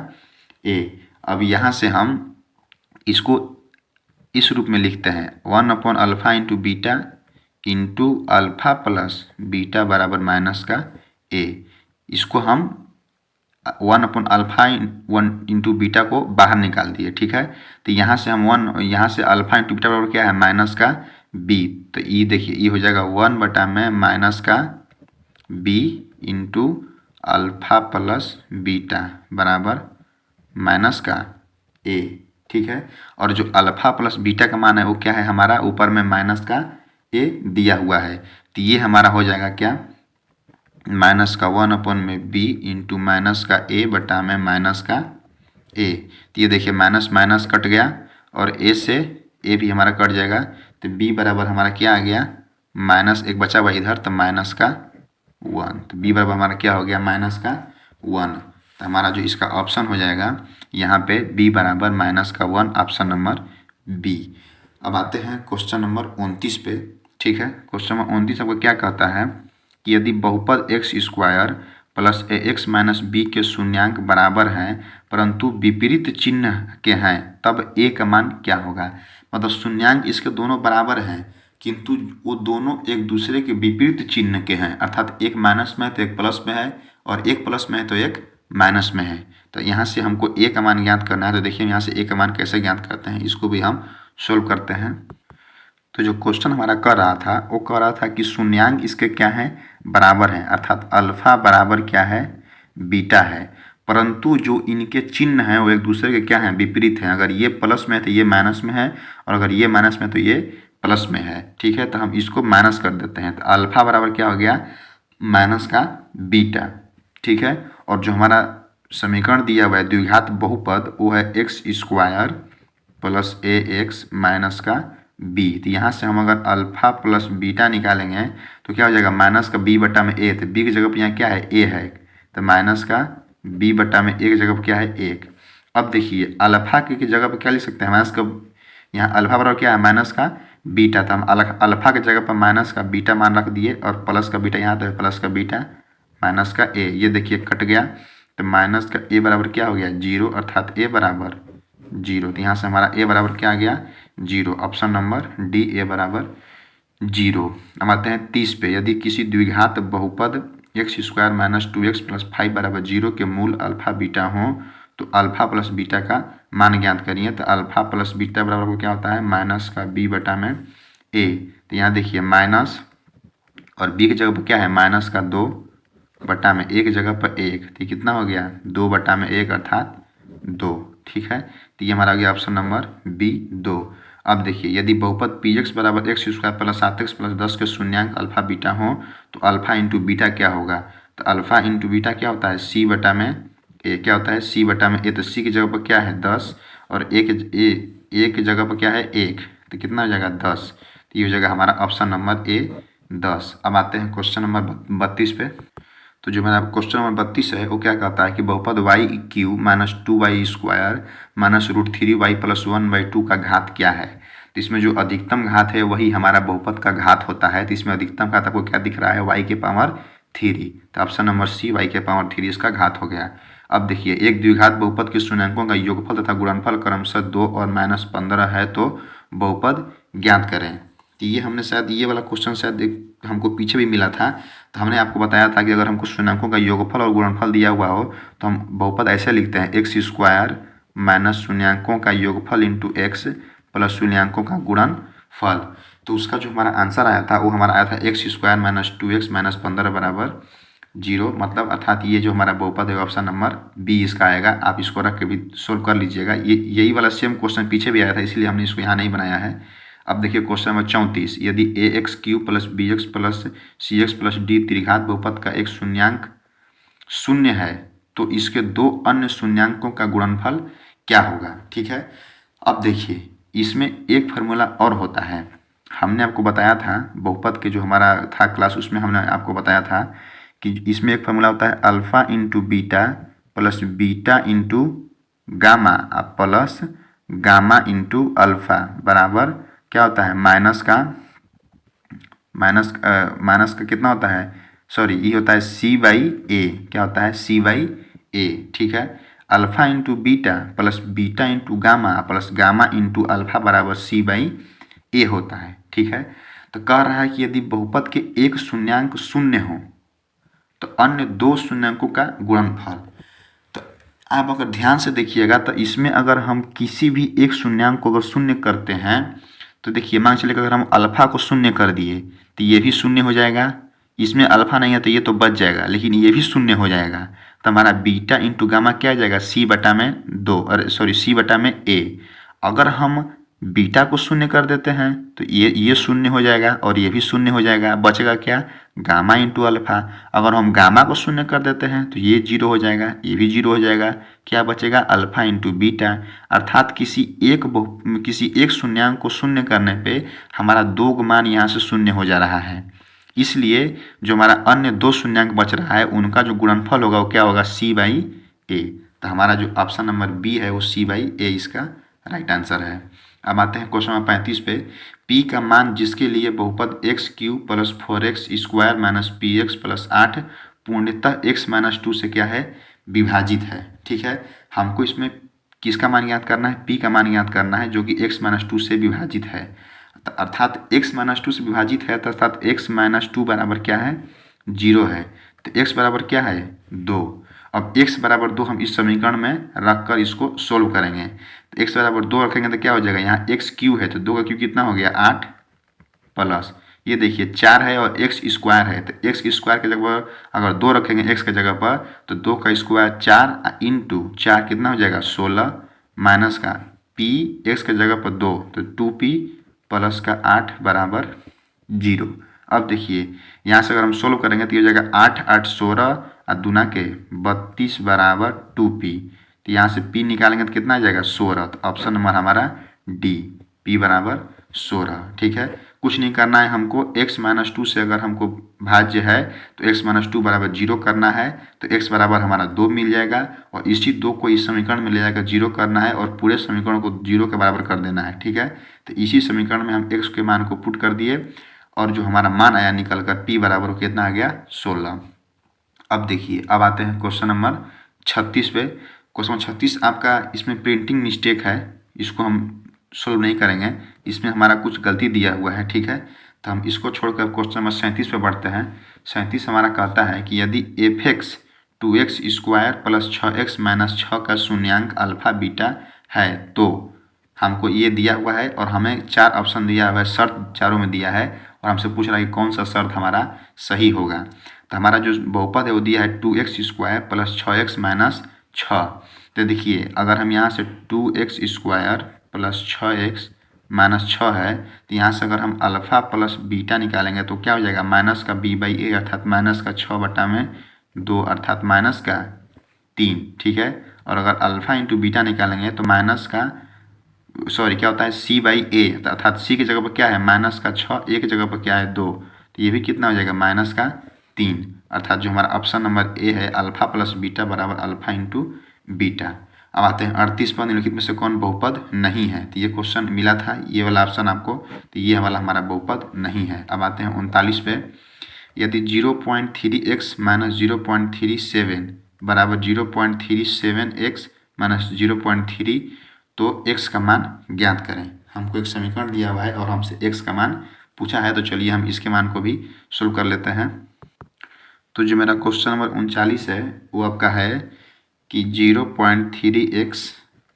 ए। अब यहाँ से हम इसको इस रूप में लिखते हैं one by alpha into beta into alpha plus beta बराबर माइनस का ए। इसको हम 1/अल्फा 1/बीटा को बाहर निकाल दिए, ठीक है। तो यहाँ से हम यहाँ से अल्फा इंटू बीटा बराबर क्या है माइनस का बी, तो ये देखिए ये हो जाएगा 1/में माइनस का b into alpha plus beta बराबर माइनस का ए, ठीक है। और जो अल्फा प्लस बीटा का मान है वो क्या है हमारा ऊपर में माइनस का ए दिया हुआ है, तो ये हमारा हो जाएगा क्या माइनस का 1/में बी इंटू माइनस का ए बटा में माइनस का ए। तो ये देखिए माइनस माइनस कट गया और ए से ए भी हमारा कट जाएगा, तो बी बराबर हमारा क्या आ गया माइनस एक बचा हुआ इधर तो माइनस का 1, तो बी बराबर हमारा क्या हो गया माइनस का 1। तो हमारा जो इसका ऑप्शन हो जाएगा यहाँ पे बी बराबर माइनस का 1, ऑप्शन नंबर बी। अब आते हैं क्वेश्चन नंबर 29 पे, ठीक है। क्वेश्चन नंबर 29 आपको क्या कहता है कि यदि बहुपद x square plus a x minus b के शून्यांक बराबर हैं परंतु विपरीत चिन्ह के हैं तब ए का मान क्या होगा। मतलब शून्यांक इसके दोनों बराबर हैं किंतु वो दोनों एक दूसरे के विपरीत चिन्ह के हैं, अर्थात एक माइनस में है तो एक प्लस में है और एक प्लस में है तो एक माइनस में है। तो यहाँ से हमको ए का मान ज्ञात करना है, तो देखिए यहाँ से ए का मान कैसे ज्ञात करते हैं, इसको भी हम सोल्व करते हैं। तो जो क्वेश्चन हमारा कर रहा था वो कह रहा था कि शून्यांक इसके क्या है बराबर हैं, अर्थात अल्फा बराबर क्या है बीटा है, परंतु जो इनके चिन्ह हैं वो एक दूसरे के क्या हैं विपरीत हैं। अगर ये प्लस में है तो ये माइनस में है और अगर ये माइनस में तो ये प्लस में है, ठीक है। तो हम इसको माइनस कर देते हैं, तो अल्फा बराबर क्या हो गया माइनस का बीटा, ठीक है। और जो हमारा समीकरण दिया हुआ है द्विघात बहुपद वो है x square plus a x minus का बी। तो यहाँ से हम अगर अल्फा प्लस बीटा निकालेंगे तो क्या हो जाएगा माइनस का बी बटा में ए, तो बी की जगह पर यहाँ क्या है ए है, तो माइनस का बी बटा में ए की जगह पर क्या है एक। अब देखिए अल्फा की जगह पर क्या लिख सकते हैं माइनस का, यहाँ अल्फा बराबर क्या है माइनस का बीटा, तो हम अल्फा की जगह पर माइनस का बीटा मान रख दिए और प्लस का बीटा यहाँ तो है प्लस का बीटा माइनस का ए, ये देखिए कट गया, तो माइनस का ए बराबर क्या हो गया 0, अर्थात ए बराबर 0। तो यहाँ से हमारा ए बराबर क्या आ गया 0, ऑप्शन नंबर डी ए बराबर 0। अब आते हैं 30 पे, यदि किसी द्विघात बहुपद x square minus 2x plus 5 बराबर 0 के मूल अल्फा बीटा हों तो अल्फा प्लस बीटा का मान ज्ञात करिए। तो अल्फा प्लस बीटा बराबर क्या होता है माइनस का बी बटा में ए, तो यहाँ देखिए माइनस और बी की जगह पर क्या है माइनस का 2 बटा में ए की जगह पर 1, तो कितना हो गया 2 बटा में 1 अर्थात 2, ठीक है। तो ये हमारा आ गया ऑप्शन नंबर बी 2। अब देखिए यदि बहुपद पी एक्स बराबर x square plus 7x plus 10 के शून्यांक अल्फा बीटा हो तो अल्फा इंटू बीटा क्या होगा। तो अल्फा इंटू बीटा क्या होता है सी बटा में ए, क्या होता है सी बटा में ए, तो सी की जगह पर क्या है 10 और ए की जगह पर क्या है 1, तो कितना हो जाएगा 10, तो ये हो जाएगा हमारा ऑप्शन नंबर ए 10। अब आते हैं क्वेश्चन नंबर 32 पे। तो जो मेरा क्वेश्चन नंबर 32 है वो क्या कहता है कि बहुपद y cube minus 2y square minus √3y plus 1/2 का घात क्या है। तो इसमें जो अधिकतम घात है वही हमारा बहुपद का घात होता है, तो इसमें अधिकतम घात आपको क्या दिख रहा है y के पावर 3, तो ऑप्शन नंबर सी y के पावर 3 इसका घात हो गया। अब देखिए एक द्विघात बहुपद के शून्यांकों का योगफल तथा गुणनफल क्रमशः 2 और -15 है तो बहुपद ज्ञात करें। तो ये हमने शायद ये वाला क्वेश्चन शायद हमको पीछे भी मिला था, तो हमने आपको बताया था कि अगर हमको शून्यांकों का योगफल और गुणनफल दिया हुआ हो तो हम बहुपद ऐसे लिखते हैं एक्स स्क्वायर माइनस शून्यांकों का योगफल इंटू एक्स प्लस शून्यांकों का गुणनफल। तो उसका जो हमारा आंसर आया था वो हमारा आया था x square minus 2x minus 15 बराबर 0, मतलब अर्थात ये जो हमारा बहुपद है ऑप्शन नंबर बी इसका आएगा। आप इसको रख के भी सोल्व कर लीजिएगा, ये यही वाला सेम क्वेश्चन पीछे भी आया था इसलिए हमने इसको यहाँ नहीं बनाया है। अब देखिए क्वेश्चन नंबर 34, यदि a x cube plus b x plus c x plus d त्रिघात बहुपद का एक शून्यांक शून्य है तो इसके दो अन्य शून्यांकों का गुणनफल क्या होगा, ठीक है। अब देखिए इसमें एक फार्मूला और होता है, हमने आपको बताया था बहुपद के जो हमारा था क्लास उसमें हमने आपको बताया था कि इसमें एक फार्मूला होता है alpha into beta plus beta into gamma plus gamma into alpha बराबर क्या होता है माइनस का कितना होता है, सॉरी ये होता है सी बाई ए, क्या होता है सी बाई ए, ठीक है। Alpha into beta plus beta into gamma plus gamma into alpha बराबर सी बाई ए होता है, ठीक है। तो कह रहा है कि यदि बहुपद के एक शून्यांक शून्य हो तो अन्य दो शून्यांकों का गुणनफल। तो आप अगर ध्यान से देखिएगा तो इसमें अगर हम किसी भी एक शून्यांक को अगर शून्य करते हैं तो देखिए मान चलिए अगर हम अल्फा को शून्य कर दिए तो ये भी शून्य हो जाएगा, इसमें अल्फा नहीं है तो ये तो बच जाएगा, लेकिन ये भी शून्य हो जाएगा। तो हमारा बीटा इंटू गामा क्या आ जाएगा सी बटा में दो, अरे सॉरी सी बटा में ए। अगर हम बीटा को शून्य कर देते हैं तो ये शून्य हो जाएगा और ये भी शून्य हो जाएगा, बचेगा क्या गामा इंटू अल्फा। अगर हम गामा को शून्य कर देते हैं तो ये जीरो हो जाएगा, ये भी जीरो हो जाएगा, क्या बचेगा अल्फा इंटू बीटा। अर्थात किसी एक शून्यांक को शून्य करने पे हमारा दो मान यहाँ से शून्य हो जा रहा है, इसलिए जो हमारा अन्य दो शून्यांक बच रहा है उनका जो गुणनफल होगा वो क्या होगा सी बाई ए। तो हमारा जो ऑप्शन नंबर बी है वो सी बाई ए इसका राइट आंसर है। अब आते हैं क्वेश्चन नंबर 35 पे। P का मान जिसके लिए बहुपद x cube plus 4x square minus P x plus 8 पूर्णतः x माइनस 2 से क्या है विभाजित है, ठीक है। हमको इसमें किसका मान याद करना है, P का मान याद करना है जो कि x माइनस 2 से विभाजित है। अर्थात x माइनस 2 से विभाजित है तो अर्थात x माइनस 2 बराबर क्या है 0 है। तो x बराबर क्या है 2। अब x बराबर 2 हम इस समीकरण में रख कर इसको सोल्व करेंगे। तो x बराबर 2 रखेंगे तो क्या हो जाएगा, यहाँ x क्यू है तो 2 का क्यू कितना हो गया 8 प्लस ये देखिए 4 है और x स्क्वायर है, तो x स्क्वायर की जगह अगर 2 रखेंगे x की जगह पर तो 2 का स्क्वायर 4 इंटू 4 कितना हो जाएगा 16 माइनस का p x की जगह पर 2 तो 2p प्लस का 8 बराबर 0। अब देखिए यहाँ से अगर हम सोल्व करेंगे तो ये हो जाएगा 8 8 16 और दूना के 32 बराबर 2p। तो यहाँ से p निकालेंगे तो कितना आ जाएगा 16। तो ऑप्शन नंबर हमारा डी p बराबर 16, ठीक है। कुछ नहीं करना है हमको, x माइनस 2 से अगर हमको भाज्य है तो x माइनस 2 बराबर 0 करना है तो x बराबर हमारा 2 मिल जाएगा और इसी 2 को इस समीकरण में ले जाकर 0 करना है और पूरे समीकरण को 0 के बराबर कर देना है, ठीक है। तो इसी समीकरण में हम x के मान को पुट कर दिए और जो हमारा मान आया निकल कर p बराबर कितना आ गया 16। अब देखिए अब आते हैं क्वेश्चन नंबर 36 पे। क्वेश्चन नंबर 36 आपका इसमें प्रिंटिंग मिस्टेक है, इसको हम सोल्व नहीं करेंगे, इसमें हमारा कुछ गलती दिया हुआ है, ठीक है। तो हम इसको छोड़कर क्वेश्चन नंबर 37 पे बढ़ते हैं। 37 हमारा कहता है कि यदि F x 2x square plus 6x minus 6 का शून्यांक अल्फा बीटा है तो हमको ये दिया हुआ है और हमें 4 ऑप्शन दिया हुआ है, शर्त चारों में दिया है और हमसे पूछ रहा है कि कौन सा शर्त हमारा सही होगा। तो हमारा जो बहुपद है वो दिया है 2x square plus 6x minus 6। तो देखिए अगर हम यहाँ से 2x square plus 6x minus 6 है तो यहाँ से अगर हम अल्फ़ा प्लस बीटा निकालेंगे तो क्या हो जाएगा माइनस का b बाई ए अर्थात माइनस का 6 बटा में 2 अर्थात माइनस का 3, ठीक है। और अगर अल्फ़ा इंटू बीटा निकालेंगे तो माइनस का सॉरी क्या होता है c बाई ए अर्थात c की जगह पर क्या है माइनस का 6, ए की जगह पर क्या है 2, तो ये भी कितना हो जाएगा माइनस का 3। अर्थात जो हमारा ऑप्शन नंबर ए है अल्फ़ा प्लस बीटा बराबर अल्फ़ा इंटू बीटा। अब आते हैं 38 पर निम्नलिखित में से कौन बहुपद नहीं है। तो ये क्वेश्चन मिला था ये वाला ऑप्शन आपको, तो ये वाला हमारा बहुपद नहीं है। अब आते हैं 39 पे। यदि 0.3x माइनस 0.37 बराबर 0.37x माइनस 0.3 तो x का मान ज्ञात करें। हमको एक समीकरण दिया हुआ है और हमसे x का मान पूछा है, तो चलिए हम इसके मान को भी सोल्व कर लेते हैं। तो जो मेरा क्वेश्चन नंबर 39 है वो आपका है कि 0.3x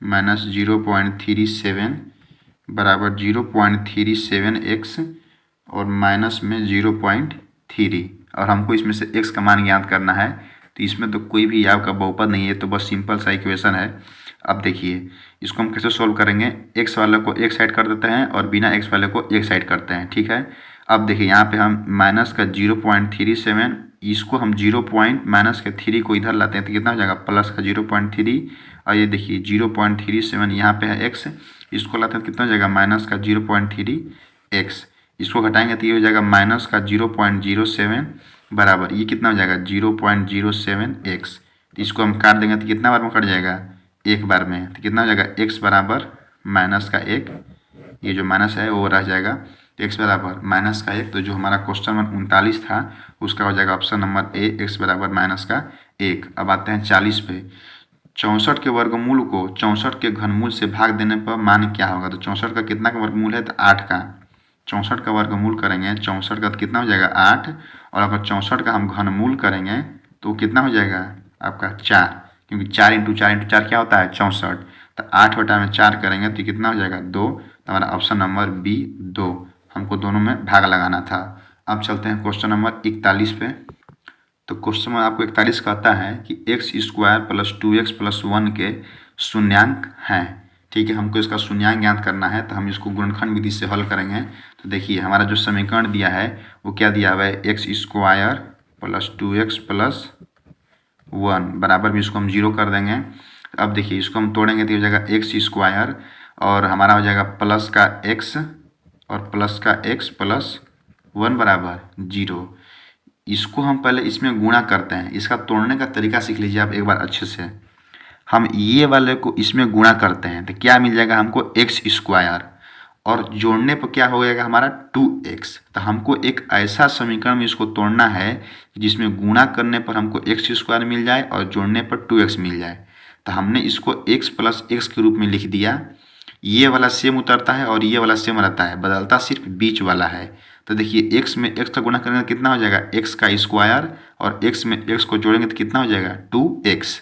माइनस 0.37 बराबर 0.37x और माइनस में 0.3 और हमको इसमें से x का मान ज्ञात करना है। तो इसमें तो कोई भी आपका बहुपद नहीं है, तो बस सिंपल सा इक्वेशन है। अब देखिए इसको हम कैसे सोल्व करेंगे, x वाले को एक साइड कर देते हैं और बिना x वाले को एक साइड करते हैं, ठीक है। अब देखिए यहाँ पे हम माइनस का 0.37 इसको हम 0 पॉइंट माइनस के 3 को इधर लाते हैं तो कितना हो जाएगा प्लस का 0.3 और ये देखिए 0.37 यहाँ पे है x, इसको लाते हैं तो कितना हो जाएगा माइनस का 0.3x, इसको घटाएंगे तो ये हो जाएगा माइनस का 0.07 बराबर ये कितना हो जाएगा 0.07x। तो इसको हम काट देंगे तो कितना बार में कट जाएगा एक बार में, तो कितना हो जाएगा x बराबर माइनस का 1, ये जो माइनस है वो रह जाएगा, x बराबर माइनस का 1। तो जो हमारा क्वेश्चन नंबर 39 था उसका हो जाएगा ऑप्शन नंबर ए, x बराबर माइनस का 1। अब आते हैं 40 पे। 64 के वर्गमूल को 64 के घनमूल से भाग देने पर मान क्या होगा। तो 64 का कितना का वर्गमूल है, तो 8 का। 64 का वर्गमूल करेंगे 64 का तो कितना हो जाएगा 8, और अगर 64 का हम घनमूल करेंगे तो कितना हो जाएगा आपका 4, क्योंकि 4 इंटू 4 क्या होता है 64। तो 8 बटा में 4 करेंगे तो कितना हो जाएगा 2। तो हमारा ऑप्शन नंबर बी 2, हमको दोनों में भाग लगाना था। अब चलते हैं क्वेश्चन नंबर 41 पे। तो क्वेश्चन में आपको 41 कहता है कि x square plus 2x plus 1 के शून्यांक हैं। ठीक है, हमको इसका शून्यांक ज्ञात करना है, तो हम इसको गुणनखंड विधि से हल करेंगे। तो देखिए हमारा जो समीकरण दिया है वो क्या दिया हुआ है, x square plus 2x plus 1 बराबर भी इसको हम 0 कर देंगे। अब देखिए इसको हम तोड़ेंगे तो हो जाएगा एक्स स्क्वायर और हमारा हो जाएगा प्लस का x और प्लस का x प्लस 1 बराबर 0। इसको हम पहले इसमें गुणा करते हैं, इसका तोड़ने का तरीका सीख लीजिए आप एक बार अच्छे से। हम ये वाले को इसमें गुणा करते हैं तो क्या मिल जाएगा हमको एक्स स्क्वायर, और जोड़ने पर क्या हो जाएगा हमारा 2x। तो हमको एक ऐसा समीकरण में इसको तोड़ना है जिसमें गुणा करने पर हमको एक्स स्क्वायर मिल जाए और जोड़ने पर 2x मिल जाए। तो हमने इसको x प्लस एक्स के रूप में लिख दिया। ये वाला सेम उतरता है और ये वाला सेम रहता है, बदलता सिर्फ बीच वाला है। तो देखिए x में x का गुणा करेंगे तो कितना हो जाएगा x का स्क्वायर, और x में x को जोड़ेंगे तो कितना हो जाएगा 2x।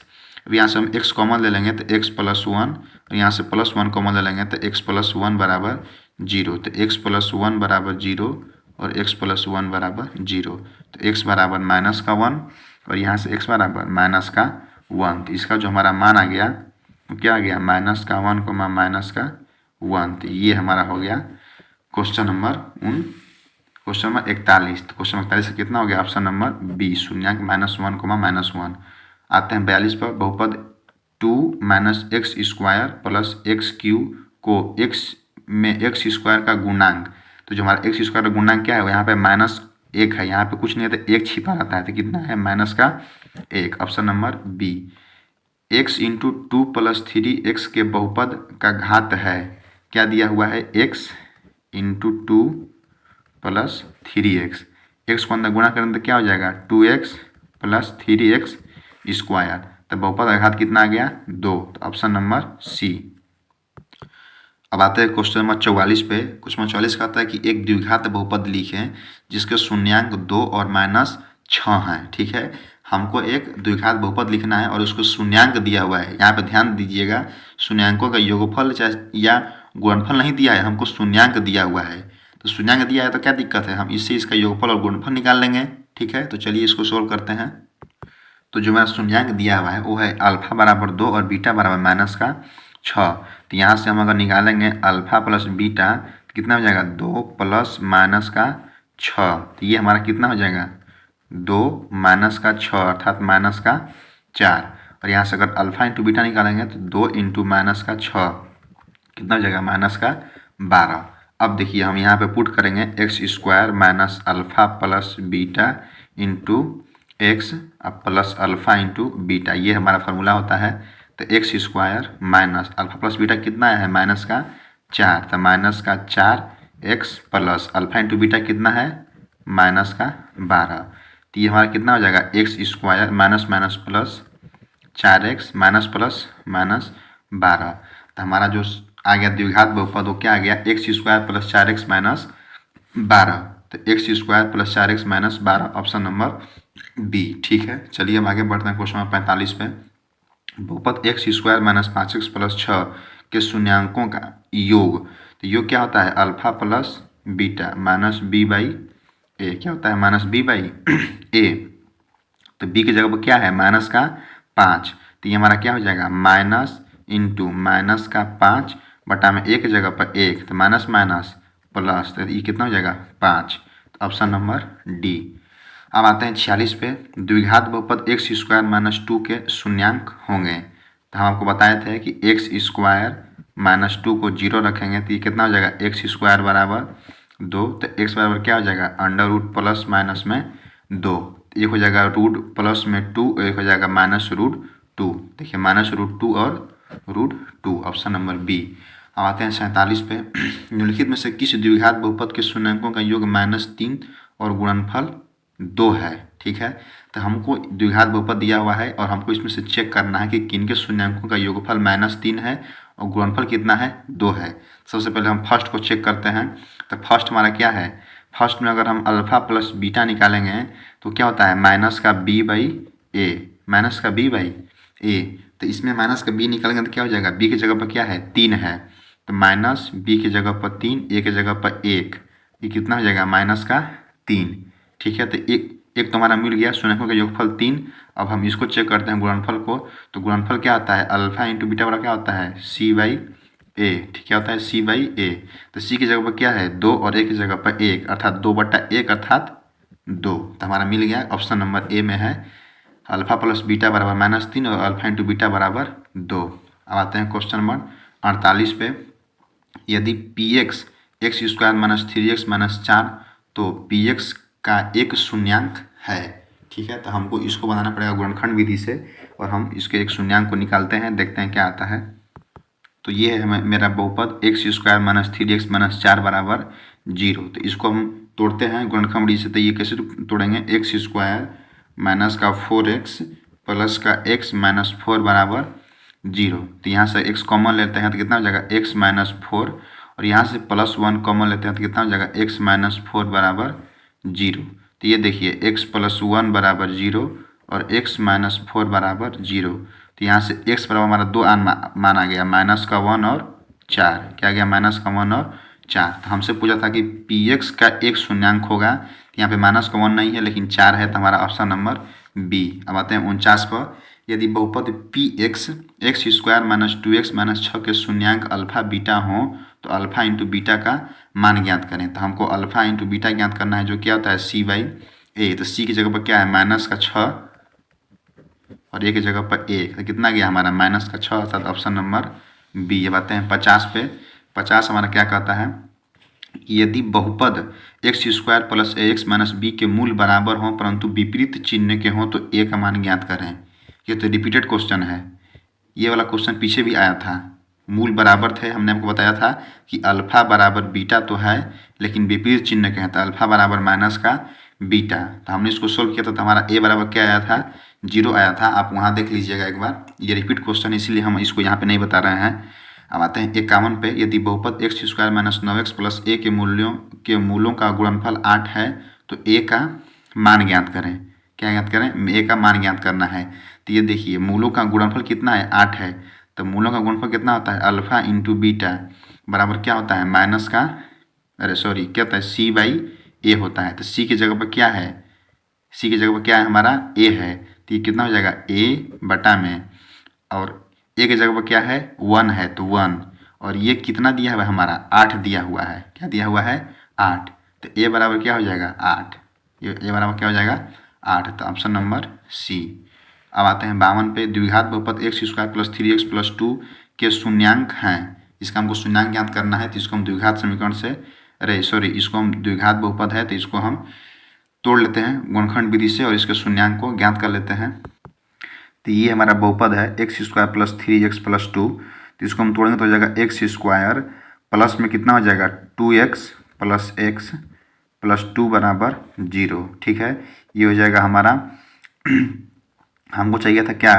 अब यहाँ से हम x कॉमन ले लेंगे तो x प्लस 1, और यहाँ से प्लस 1 कॉमन ले लेंगे तो x प्लस 1 बराबर 0। तो x प्लस 1 बराबर 0 और x प्लस 1 बराबर 0। तो x बराबर माइनस का 1 और यहाँ से x बराबर माइनस का 1। तो इसका जो हमारा मान आ गया वो क्या आ गया, माइनस का 1 को माइनस का 1। तो ये हमारा हो गया क्वेश्चन नंबर 41। तो क्वेश्चन 41 से कितना हो गया ऑप्शन नंबर बी, शून्यांक -1 -1। आते हैं 42 पर। बहुपद 2 minus x square plus x Q को x में एक्स स्क्वायर का गुणांक। तो जो हमारा एक्स स्क्वायर का गुणांक क्या है, यहाँ पे -1 है, यहाँ पे कुछ नहीं है तो 1 छिपा रहता है। तो कितना है माइनस का 1, option number b. x into 2 plus 3x के बहुपद का घात है, क्या दिया हुआ है x into 2 plus 3x। x को अंदर गुणा करें तो क्या हो जाएगा 2x प्लस 3x स्क्वायर। तो बहुपद का घात कितना आ गया 2। तो ऑप्शन नंबर सी। अब आते हैं क्वेश्चन नंबर 44 पे। क्वेश्चन नंबर 44 कहता है कि एक द्विघात बहुपद लिखें जिसके शून्यांक 2 और -6 हैं। ठीक है, हमको एक द्विघात बहुपद लिखना है और उसको शून्यांक दिया हुआ है। यहाँ पे ध्यान दीजिएगा, शून्यांकों का योगफल या गुणनफल नहीं दिया है, हमको शून्यांक दिया हुआ है। तो शून्यांक दिया है तो क्या दिक्कत है, हम इससे इसका योगफल और गुणनफल निकाल लेंगे। ठीक है, तो चलिए इसको सोल्व करते हैं। तो जो मेरा शून्यांक दिया हुआ है वो है अल्फा बराबर 2 और बीटा बराबर -6। तो यहाँ से हम अगर निकालेंगे अल्फा प्लस बीटा तो कितना हो जाएगा 2 प्लस -6। तो ये हमारा कितना हो जाएगा 2 -6 अर्थात -4। और यहाँ से अगर अल्फा इंटू बीटा निकालेंगे तो 2 इंटू -6 कितना हो जाएगा -12। अब देखिए हम यहाँ पे पुट करेंगे x square minus alpha plus beta into x plus alpha into beta, ये हमारा फार्मूला होता है। तो x square minus alpha plus beta कितना है -4। तो -4 x plus alpha into beta कितना है -12। तो ये हमारा कितना हो जाएगा x square minus minus plus 4x minus plus -12। तो हमारा जो आ गया द्विघात बहुपद वो क्या आ गया x square plus 4x minus 12। तो x square plus 4x minus 12, option number b. ठीक है, चलिए हम आगे बढ़ते हैं क्वेश्चन नंबर 45 पे। बहुपद x square minus 5x plus 6 के शून्यांकों का योग। तो योग क्या होता है alpha plus beta minus b by a, क्या होता है माइनस बी बाई ए। तो बी की जगह पर क्या है -5। तो ये हमारा क्या हो जाएगा माइनस इंटू -5 बटा में एक जगह पर 1, तो माइनस माइनस प्लस, तो ये कितना हो जाएगा 5। तो ऑप्शन नंबर डी। अब आते हैं 46 पे। द्विघात बहुपद एक्स स्क्वायर माइनस 2 के शून्यांक होंगे। तो हम आपको बताए थे कि एक्स स्क्वायर -2 को 0 रखेंगे तो ये कितना हो जाएगा एक्स स्क्वायर बराबर 2। तो एक्स बराबर क्या हो जाएगा अंडर रूट प्लस माइनस में 2, एक हो जाएगा रूट प्लस में 2, एक हो जाएगा -√2। देखिए -√2 और √2, ऑप्शन नंबर बी। अब आते हैं 47 पे। निम्नलिखित में से किस द्विघात बहुपद के शून्यांकों का योग -3 और गुणनफल 2 है। ठीक है, तो हमको द्विघात बहुपद दिया हुआ है और हमको इसमें से चेक करना है कि किन के शून्यांकों का योगफल -3 है और गुणनफल कितना है, 2 है। सबसे पहले हम फर्स्ट को चेक करते हैं। तो फर्स्ट हमारा क्या है, फर्स्ट में अगर हम अल्फा प्लस बीटा निकालेंगे तो क्या होता है, माइनस का b बाई ए, माइनस का b बाई ए। तो इसमें माइनस का b निकालेंगे तो क्या हो जाएगा, b की जगह पर क्या है, 3 है, तो माइनस b की जगह पर 3, a की जगह पर 1, ये कितना हो जाएगा, -3। ठीक है, तो एक तो हमारा मिल गया, शून्यांकों का योगफल 3। अब हम इसको चेक करते हैं गुणनफल को। तो गुणनफल क्या होता है, अल्फा इंटू बीटा बड़ा क्या होता है, c बाई ए। ठीक, क्या होता है, c बाई ए। तो c की जगह पर क्या है, 2 और a की जगह पर 1, अर्थात 2/1 अर्थात 2। तो हमारा मिल गया, ऑप्शन नंबर ए में है अल्फा प्लस बीटा बराबर -3 और अल्फा इंटू बीटा बराबर 2। अब आते हैं क्वेश्चन नंबर 48 पे। यदि px x² - 3x - 4 तो px का एक शून्यांक है। ठीक है, तो हमको इसको बनाना पड़ेगा गुणनखंड विधि से और हम इसके एक शून्यांक को निकालते हैं, देखते हैं क्या आता है। तो ये है मेरा बहुपद x² - 3x - 4 बराबर 0। तो इसको हम तोड़ते हैं गुणनखंड विधि से। तो ये कैसे तोड़ेंगे, x² माइनस का 4x प्लस का x - 4 बराबर 0। तो यहाँ से x कॉमन लेते हैं तो कितना हो जाएगा, x - 4, और यहाँ से +1 कॉमन लेते हैं तो कितना हो जाएगा, x - 4 बराबर 0। तो ये देखिए x + 1 बराबर 0 और x - 4 बराबर 0। तो यहाँ से x बराबर हमारा 2 मान आ गया, -1 और 4, क्या गया, -1 और 4। तो हमसे पूछा था कि px का एक शून्यांक होगा, तो यहाँ पे -1 नहीं है लेकिन 4 है, तो हमारा ऑप्शन नंबर बी। अब आते हैं 49 पर। यदि बहुपद px x² - 2x - 6 के शून्यांक अल्फा बीटा हो तो अल्फा इंटू बीटा का मान ज्ञात करें। तो हमको अल्फा इंटू बीटा ज्ञात करना है, जो क्या होता है, c बाई ए। तो c की जगह पर क्या है, -6 और a की जगह पर 1, तो कितना गया हमारा, -6, अर्थात ऑप्शन नंबर बी। अब आते हैं 50 पे। 50 हमारा क्या कहता है, यदि बहुपद x² + ax - b के मूल बराबर हों परंतु विपरीत चिन्ह के हों तो a का मान ज्ञात करें। ये तो रिपीटेड क्वेश्चन है, ये वाला क्वेश्चन पीछे भी आया था। मूल बराबर थे, हमने आपको बताया था कि अल्फा बराबर बीटा तो है लेकिन विपरीत चिन्ह के हैं, तो अल्फा बराबर माइनस का बीटा। तो हमने इसको सोल्व किया था तो हमारा a बराबर क्या आया था, 0 आया था। आप वहाँ देख लीजिएगा एक बार, ये रिपीट क्वेश्चन इसीलिए हम इसको यहाँ पे नहीं बता रहे हैं। अब आते हैं 51 पे। यदि बहुपद x² - 9x + a के मूलों का गुणनफल 8 है तो a का मान ज्ञात करें। क्या ज्ञात करें, a का मान ज्ञात करना है। तो ये देखिए मूलों का गुणनफल कितना है, 8 है, तो मूलों का गुणनफल कितना होता है, अल्फा इंटू बीटा बराबर क्या होता है, क्या होता है, c बाई ए होता है। तो c की जगह पर क्या है, c की जगह पर क्या है हमारा, a है, तो ये कितना हो जाएगा, a बटा में, और a की जगह पर क्या है, 1 है, तो 1, और ये कितना दिया हुआ है हमारा, 8 दिया हुआ है। क्या दिया हुआ है, 8। तो a बराबर क्या हो जाएगा, 8। ये a बराबर क्या हो जाएगा, 8। तो ऑप्शन नंबर सी। अब आते हैं 52 पे। द्विघात बहुपद x² + 3x + 2 के शून्यांक हैं। इसका हमको शून्यांक ज्ञात करना है, तो इसको हम द्विघात समीकरण से, इसको हम द्विघात बहुपद है तो इसको हम तोड़ लेते हैं गुणनखंड विधि से और इसके शून्यांक को ज्ञात कर लेते हैं। तो ये हमारा बहुपद है x² + 3x + 2, तो इसको हम तोड़ेंगे तो हो जाएगा x² प्लस में कितना हो जाएगा, 2x + x + 2 बराबर 0। ठीक है, ये हो जाएगा हमारा हमको चाहिए था क्या,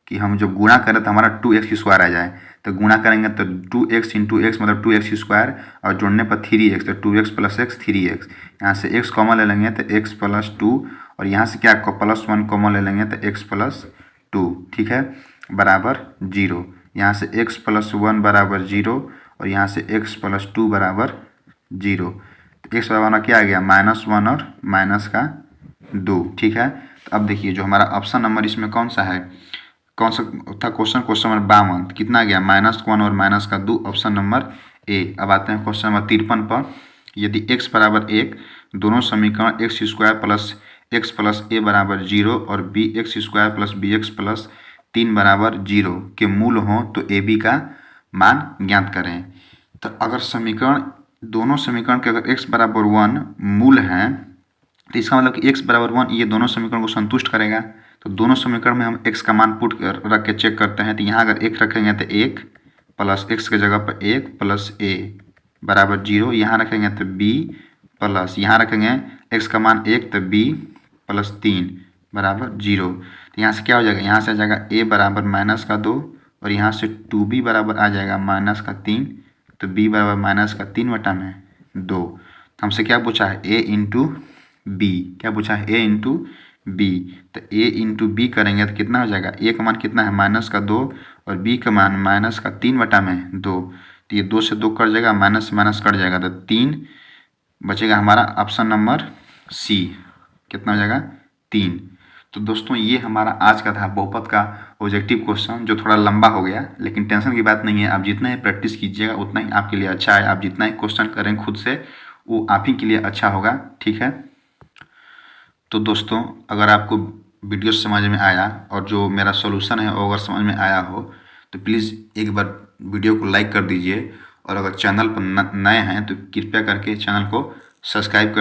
कि हम जो गुणा करें तो हमारा 2x² आ जाए। तो गुणा करेंगे तो 2x × x मतलब 2x², और जोड़ने पर 3x, तो 2x + x 3x। यहाँ से x कॉमन ले लेंगे तो x + 2, और यहाँ से क्या +1 कॉमन ले लेंगे तो x + 2। ठीक है, बराबर 0। यहाँ से x + 1 बराबर 0 और यहाँ से x + 2 बराबर 0। तो x बराबर क्या आ गया, -1 और -2। ठीक है, तो अब देखिए जो हमारा ऑप्शन नंबर इसमें कौन सा है, कौन सा था क्वेश्चन नंबर 52, कितना आ गया, -1 और -2, ऑप्शन नंबर ए। अब आते हैं क्वेश्चन नंबर 53 पर। यदि x बराबर 1 दोनों समीकरण x² + x + a बराबर 0 और bx² + bx + 3 बराबर 0 के मूल हों तो ab का मान ज्ञात करें। तो अगर दोनों समीकरण के अगर x बराबर 1 मूल हैं तो इसका मतलब कि x बराबर 1 ये दोनों समीकरण को संतुष्ट करेगा। तो दोनों समीकरण में हम x का मान पुट रख के चेक करते हैं। तो यहाँ अगर 1 रखेंगे तो 1 प्लस x के जगह पर 1 प्लस a बराबर 0। यहाँ रखेंगे तो b प्लस यहाँ रखेंगे x का मान 1 तो b प्लस 3 बराबर 0। तो यहाँ से क्या हो जाएगा, यहाँ से आ जाएगा a बराबर माइनस का 2 और यहाँ से 2b बराबर आ जाएगा माइनस का 3। तो b बराबर माइनस का 3 बटा में 2। हमसे क्या पूछा है, a इंटू बी। क्या पूछा है, a इंटू बी। तो a इंटू बी करेंगे तो कितना हो जाएगा, a का मान कितना है माइनस का 2 और b का मान माइनस का 3 बटा में 2। तो ये 2 से 2 कट जाएगा, माइनस माइनस कट जाएगा, तो 3 बचेगा हमारा ऑप्शन नंबर सी। कितना हो जाएगा, 3। तो दोस्तों ये हमारा आज का था बहुपद का ऑब्जेक्टिव क्वेश्चन, जो थोड़ा लंबा हो गया, लेकिन टेंशन की बात नहीं है। आप जितना ही प्रैक्टिस कीजिएगा उतना ही आपके लिए अच्छा है। आप जितना ही क्वेश्चन करें खुद से वो आप ही के लिए अच्छा होगा। ठीक है, तो दोस्तों अगर आपको वीडियो समझ में आया और जो मेरा सॉल्यूशन है वो अगर समझ में आया हो तो प्लीज़ एक बार वीडियो को लाइक कर दीजिए। और अगर चैनल पर नए हैं तो कृपया करके चैनल को सब्सक्राइब कर